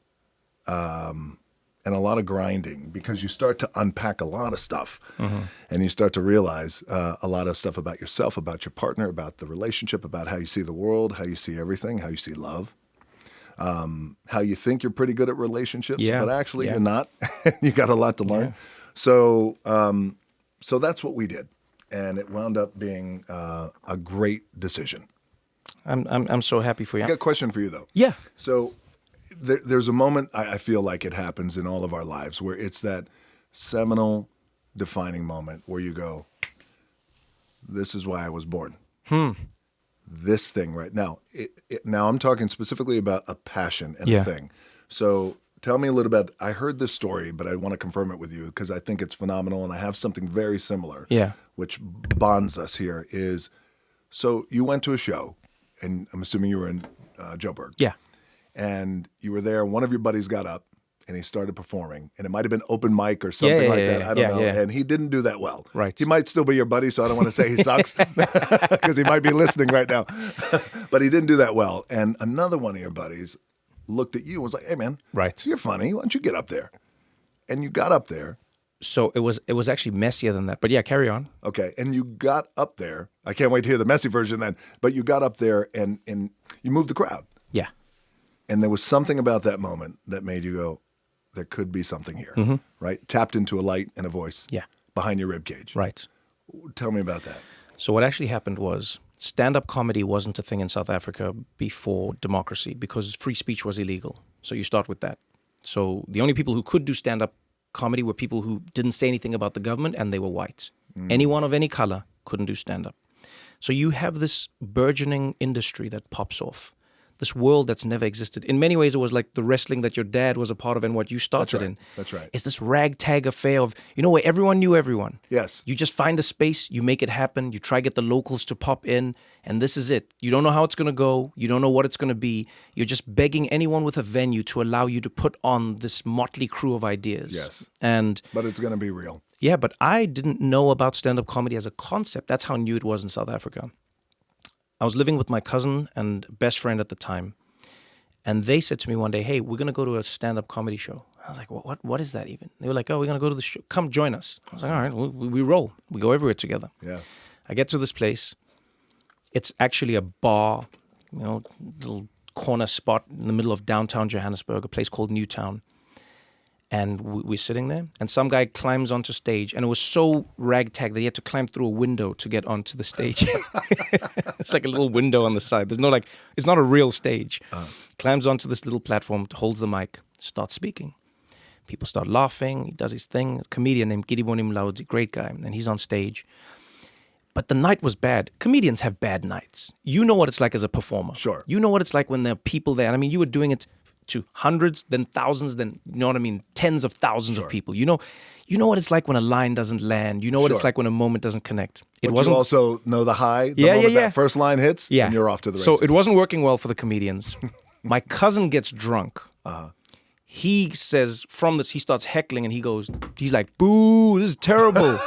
Speaker 1: and a lot of grinding, because you start to unpack a lot of stuff, and you start to realize a lot of stuff about yourself, about your partner, about the relationship, about how you see the world, how you see everything, how you see love, how you think you're pretty good at relationships, but actually you're not. You got a lot to learn. So that's what we did. And it wound up being a great decision.
Speaker 2: I'm so happy for you.
Speaker 1: I got a question for you, though.
Speaker 2: Yeah.
Speaker 1: So there's a moment I feel like it happens in all of our lives where it's that seminal, defining moment where you go, this is why I was born. This thing right now. Now I'm talking specifically about a passion and a thing. So tell me a little bit. I heard this story, but I want to confirm it with you because I think it's phenomenal, and I have something very similar, which bonds us here. So you went to a show, and I'm assuming you were in Joburg.
Speaker 2: Yeah.
Speaker 1: And you were there, one of your buddies got up and he started performing, and it might have been open mic or something like that. I don't know.
Speaker 2: Yeah.
Speaker 1: And he didn't do that well.
Speaker 2: Right.
Speaker 1: He might still be your buddy, so I don't want to say he sucks because he might be listening right now. But he didn't do that well. And another one of your buddies looked at you and was like, "Hey, man,
Speaker 2: Right.
Speaker 1: you're funny. Why don't you get up there?" And you got up there.
Speaker 2: So it was actually messier than that. But yeah, carry on.
Speaker 1: Okay. And you got up there. I can't wait to hear the messy version then. But you got up there and you moved the crowd.
Speaker 2: Yeah.
Speaker 1: And there was something about that moment that made you go, there could be something here, right? Tapped into a light and a voice behind your rib cage.
Speaker 2: Right.
Speaker 1: Tell me about that.
Speaker 2: So what actually happened was stand-up comedy wasn't a thing in South Africa before democracy because free speech was illegal. So you start with that. So the only people who could do stand-up comedy were people who didn't say anything about the government and they were white. Anyone of any color couldn't do stand-up. So you have this burgeoning industry that pops off. This world that's never existed. In many ways, it was like the wrestling that your dad was a part of and what you started in.
Speaker 1: That's right.
Speaker 2: It's this ragtag affair of, where everyone knew everyone.
Speaker 1: Yes.
Speaker 2: You just find a space, you make it happen, you try to get the locals to pop in, and this is it. You don't know how it's going to go. You don't know what it's going to be. You're just begging anyone with a venue to allow you to put on this motley crew of ideas.
Speaker 1: Yes.
Speaker 2: But
Speaker 1: it's going to be real.
Speaker 2: Yeah, but I didn't know about stand-up comedy as a concept. That's how new it was in South Africa. I was living with my cousin and best friend at the time, and they said to me one day, "Hey, we're going to go to a stand-up comedy show." I was like, what is that even? They were like, "Oh, we're going to go to the show. Come join us." I was like, "All right, we roll. We go everywhere together."
Speaker 1: Yeah.
Speaker 2: I get to this place. It's actually a bar, little corner spot in the middle of downtown Johannesburg, a place called Newtown. And we're sitting there, and some guy climbs onto stage, and it was so ragtag that he had to climb through a window to get onto the stage. It's like a little window on the side. There's no it's not a real stage. Climbs onto this little platform, holds the mic, starts speaking. People start laughing. He does his thing. A comedian named Gidiboni Mlaudzi, great guy, and he's on stage. But the night was bad. Comedians have bad nights. You know what it's like as a performer.
Speaker 1: Sure.
Speaker 2: You know what it's like when there are people there. And I mean, you were doing it to hundreds, then thousands, then, tens of thousands of people. You know what it's like when a line doesn't land. You know what it's like when a moment doesn't connect.
Speaker 1: You also know the high, the moment that first line hits, and you're off to the races.
Speaker 2: So it wasn't working well for the comedians. My cousin gets drunk. He says, he starts heckling and he's like, "Boo, this is terrible."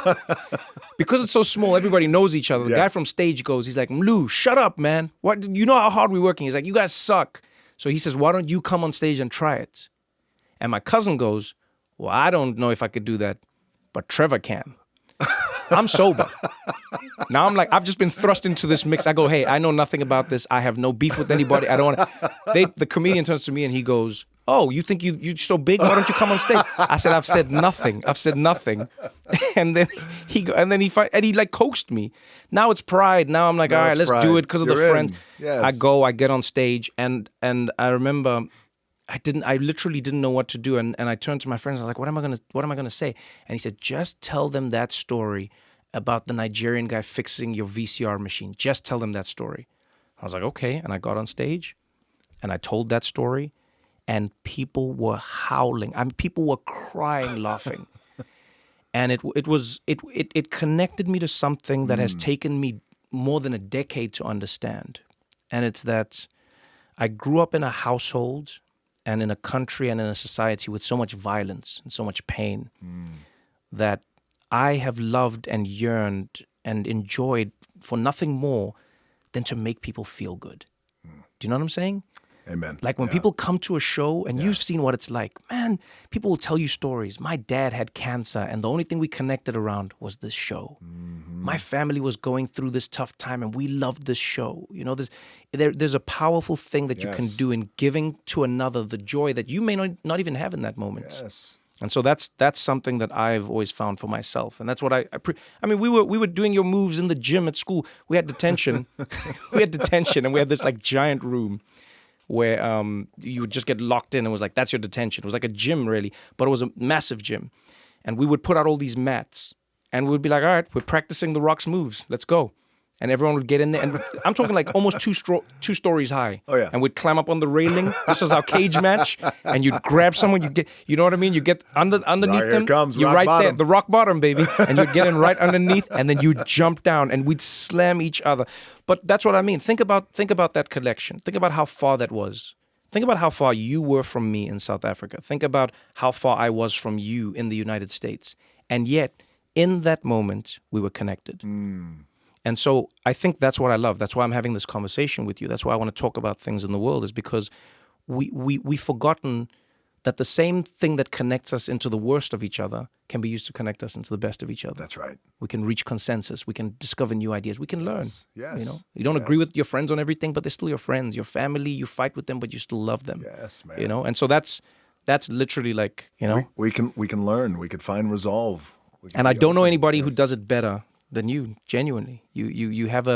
Speaker 2: Because it's so small, everybody knows each other. The guy from stage goes, he's like, "Mlu, shut up, man. What? You know how hard we're working." He's like, "You guys suck." So he says, "Why don't you come on stage and try it?" And my cousin goes, "Well, I don't know if I could do that, but Trevor can." I'm sober. Now I'm like, I've just been thrust into this mix. I go, "Hey, I know nothing about this. I have no beef with anybody. I don't want to." The comedian turns to me and he goes, "Oh, you think you're so big? Why don't you come on stage?" I said, "I've said nothing. And then he like coaxed me. Now it's pride. Now I'm like, all right, let's do it because of the friends.
Speaker 1: Yes.
Speaker 2: I get on stage, and I remember I literally didn't know what to do, and I turned to my friends. I was like, what am I gonna say? And he said, "Just tell them that story about the Nigerian guy fixing your VCR machine. Just tell them that story." I was like, okay, and I got on stage, and I told that story. And people were howling. People were crying, laughing. And it connected me to something that has taken me more than a decade to understand. And it's that I grew up in a household and in a country and in a society with so much violence and so much pain that I have loved and yearned and enjoyed for nothing more than to make people feel good. Do you know what I'm saying?
Speaker 1: Amen.
Speaker 2: Like when people come to a show and you've seen what it's like, man, people will tell you stories. My dad had cancer and the only thing we connected around was this show. My family was going through this tough time and we loved this show. There's a powerful thing that you can do in giving to another the joy that you may not even have in that moment.
Speaker 1: Yes.
Speaker 2: And so that's something that I've always found for myself. And that's what we were doing your moves in the gym at school. We had detention. And we had this like giant room where you would just get locked in and it was like, that's your detention. It was like a gym, really, but it was a massive gym. And we would put out all these mats and we'd be like, all right, we're practicing the Rock's moves. Let's go. And everyone would get in there. And I'm talking like almost two stories high.
Speaker 1: Oh, yeah.
Speaker 2: And we'd climb up on the railing. This was our cage match. And you'd grab someone, you know what I mean? You get underneath
Speaker 1: Here
Speaker 2: them.
Speaker 1: comes
Speaker 2: You're
Speaker 1: rock
Speaker 2: right
Speaker 1: bottom.
Speaker 2: there, the rock bottom, baby. And you'd get in right underneath and then you'd jump down and we'd slam each other. But that's what I mean. Think about that collection. Think about how far that was. Think about how far you were from me in South Africa. Think about how far I was from you in the United States. And yet, in that moment, we were connected. And so I think that's what I love. That's why I'm having this conversation with you. That's why I want to talk about things in the world, is because we've forgotten that the same thing that connects us into the worst of each other can be used to connect us into the best of each other.
Speaker 1: That's right.
Speaker 2: We can reach consensus. We can discover new ideas. We can learn.
Speaker 1: Yes.
Speaker 2: You know, you don't agree with your friends on everything, but they're still your friends, your family. You fight with them, but you still love them.
Speaker 1: Yes, man.
Speaker 2: You know, and so that's literally like, you know.
Speaker 1: We can learn. We can find resolve.
Speaker 2: And I don't know anybody who does it better than you. Genuinely, you have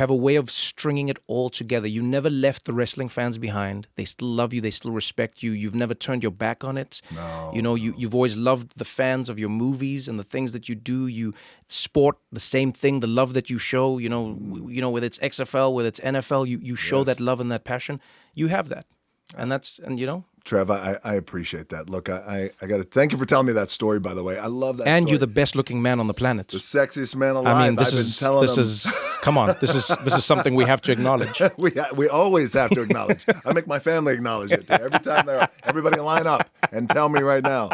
Speaker 2: a way of stringing it all together. You never left the wrestling fans behind. They still love you. They still respect you. You've never turned your back on it.
Speaker 1: No.
Speaker 2: You know, you've always loved the fans of your movies and the things that you do. You sport the same thing, the love that you show. You know, whether it's XFL, whether it's NFL, you show that love and that passion. You have that, and you know.
Speaker 1: Trevor, I appreciate that. Look, I got to thank you for telling me that story, by the way. I love that
Speaker 2: And
Speaker 1: story.
Speaker 2: you're the best looking man on the planet.
Speaker 1: The sexiest man alive.
Speaker 2: I mean,
Speaker 1: I've been telling them.
Speaker 2: come on, this is something we have to acknowledge.
Speaker 1: We always have to acknowledge. I make my family acknowledge it. Every time everybody line up and tell me right now.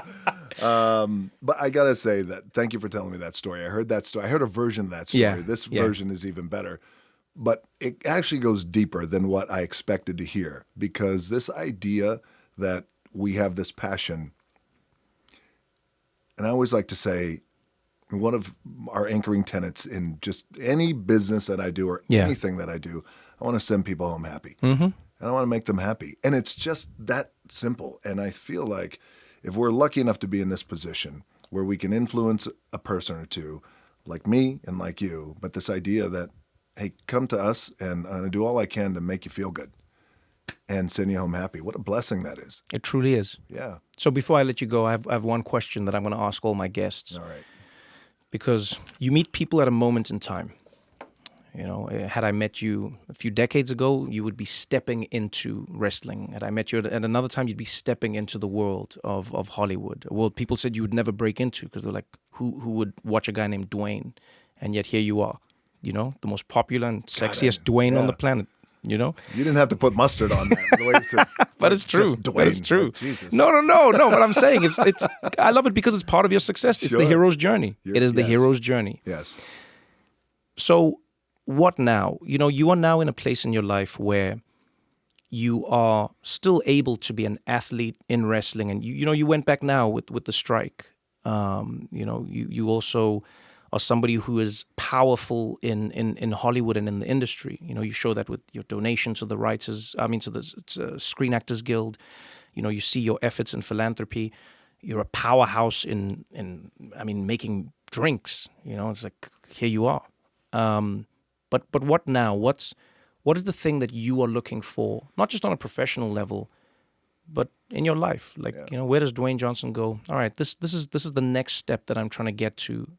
Speaker 1: But I got to say that thank you for telling me that story. I heard that story. I heard a version of that story.
Speaker 2: Yeah,
Speaker 1: This
Speaker 2: yeah.
Speaker 1: version is even better. But it actually goes deeper than what I expected to hear, because this idea that we have this passion. And I always like to say, one of our anchoring tenets in just any business that I do or anything that I do, I want to send people home happy. Mm-hmm. And I want to make them happy. And it's just that simple. And I feel like if we're lucky enough to be in this position where we can influence a person or two, like me and like you, but this idea that, hey, come to us and I'm going to do all I can to make you feel good and send you home happy. What a blessing that is.
Speaker 2: It truly is.
Speaker 1: Yeah.
Speaker 2: So before I let you go, I have one question that I'm going to ask all my guests.
Speaker 1: All right.
Speaker 2: Because you meet people at a moment in time. You know, had I met you a few decades ago, you would be stepping into wrestling. Had I met you at another time, you'd be stepping into the world of Hollywood. A world people said you would never break into, because they're like, who would watch a guy named Dwayne? And yet here you are, you know, the most popular and sexiest Dwayne on the planet. You know,
Speaker 1: you didn't have to put mustard on that. The way you said,
Speaker 2: but it's true.
Speaker 1: Dwayne,
Speaker 2: but it's true.
Speaker 1: like, Jesus.
Speaker 2: No. But I'm saying it's. I love it because it's part of your success. It's the hero's journey. It is the hero's journey.
Speaker 1: Yes.
Speaker 2: So, what now? You know, you are now in a place in your life where you are still able to be an athlete in wrestling, and you went back now with the strike. You know, you also are somebody who is powerful in Hollywood and in the industry. You know, you show that with your donation to the to the Screen Actors Guild. You know, you see your efforts in philanthropy. You're a powerhouse in making drinks. You know, it's like, here you are. But what now? What is the thing that you are looking for, not just on a professional level, but in your life? Like, you know, where does Dwayne Johnson go? All right, this is the next step that I'm trying to get to.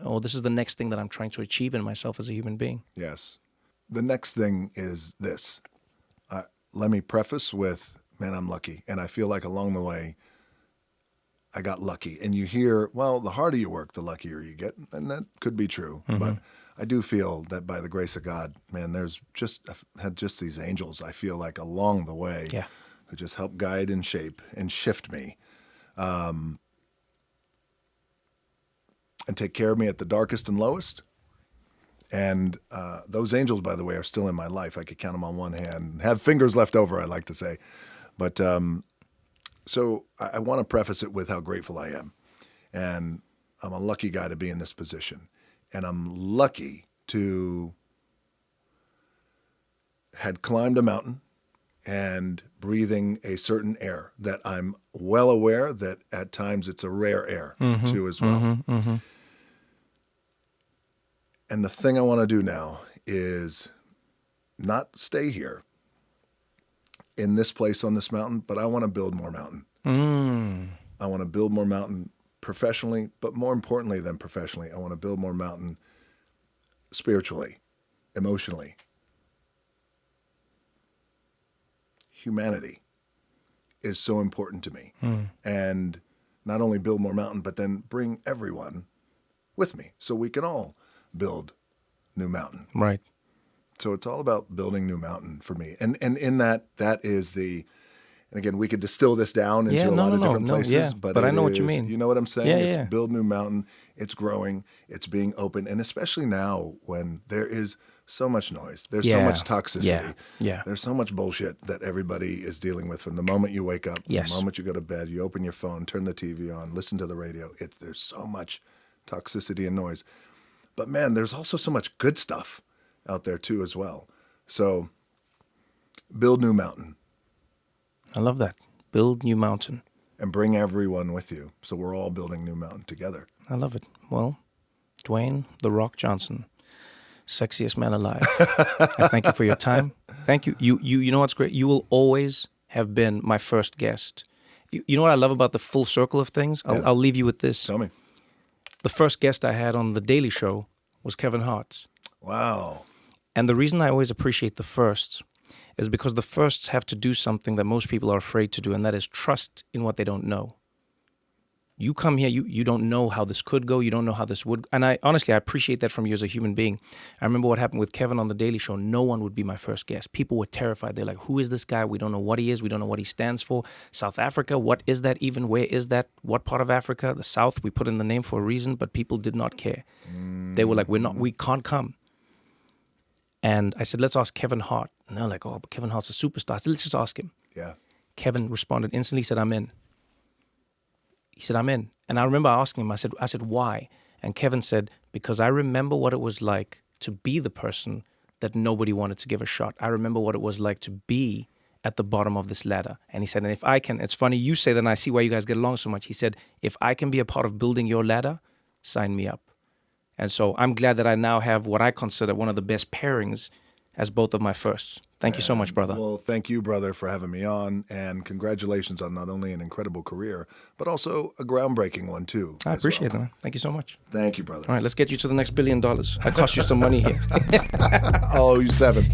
Speaker 2: Or this is the next thing that I'm trying to achieve in myself as a human being.
Speaker 1: Yes. The next thing is this. Let me preface with, man, I'm lucky. And I feel like along the way, I got lucky. And you hear, well, the harder you work, the luckier you get. And that could be true. Mm-hmm. But I do feel that by the grace of God, man, I've had just these angels, I feel like, along the way who just help guide and shape and shift me. And take care of me at the darkest and lowest. And those angels, by the way, are still in my life. I could count them on one hand. Have fingers left over, I like to say. But so I want to preface it with how grateful I am. And I'm a lucky guy to be in this position. And I'm lucky to had climbed a mountain and breathing a certain air that I'm well aware that at times it's a rare air too as well. Mm-hmm, mm-hmm. And the thing I want to do now is not stay here in this place on this mountain, but I want to build more mountain. I want to build more mountain professionally, but more importantly than professionally, I want to build more mountain spiritually, emotionally. Humanity is so important to me. And not only build more mountain, but then bring everyone with me so we can all build new mountain.
Speaker 2: Right.
Speaker 1: So it's all about building New Mountain for me. And in that is the, and again, we could distill this down into a lot of different places, but
Speaker 2: I know what you mean.
Speaker 1: You know what I'm saying?
Speaker 2: Yeah,
Speaker 1: It's build New Mountain. It's growing. It's being open. And especially now when there is so much noise. There's so much toxicity.
Speaker 2: Yeah.
Speaker 1: There's so much bullshit that everybody is dealing with from the moment you wake up,
Speaker 2: Yes.
Speaker 1: the moment you go to bed, you open your phone, turn the TV on, listen to the radio. There's so much toxicity and noise. But man, there's also so much good stuff out there too as well. So build New Mountain.
Speaker 2: I love that. Build New Mountain.
Speaker 1: And bring everyone with you. So we're all building New Mountain together.
Speaker 2: I love it. Well, Dwayne "The Rock" Johnson, sexiest man alive. I thank you for your time. Thank you. You know what's great? You will always have been my first guest. You know what I love about the full circle of things? I'll leave you with this.
Speaker 1: Tell me.
Speaker 2: The first guest I had on The Daily Show was Kevin Hart.
Speaker 1: Wow.
Speaker 2: And the reason I always appreciate the firsts is because the firsts have to do something that most people are afraid to do, and that is trust in what they don't know. You come here, you don't know how this could go, you don't know how this would, and I honestly appreciate that from you as a human being. I remember what happened with Kevin on The Daily Show. No one would be my first guest. People were terrified. They're like, who is this guy? We don't know what he is. We don't know what he stands for. South Africa, what is that even? Where is that? What part of Africa? The South, we put in the name for a reason, but people did not care. They were like, we can't come. And I said, let's ask Kevin Hart. And they're like, oh, but Kevin Hart's a superstar. I said, let's just ask him.
Speaker 1: Yeah.
Speaker 2: Kevin responded instantly, said, I'm in. He said, I'm in. And I remember asking him, I said, why? And Kevin said, because I remember what it was like to be the person that nobody wanted to give a shot. I remember what it was like to be at the bottom of this ladder. And he said, and if I can, it's funny you say that, and I see why you guys get along so much. He said, if I can be a part of building your ladder, sign me up. And so I'm glad that I now have what I consider one of the best pairings as both of my firsts. Thank you so much, brother.
Speaker 1: Well, thank you, brother, for having me on. And congratulations on not only an incredible career, but also a groundbreaking one, too.
Speaker 2: I appreciate that, man. Thank you so much.
Speaker 1: Thank you, brother.
Speaker 2: All right, let's get you to the next $1 billion. I cost you some money here.
Speaker 1: I'll owe you 7.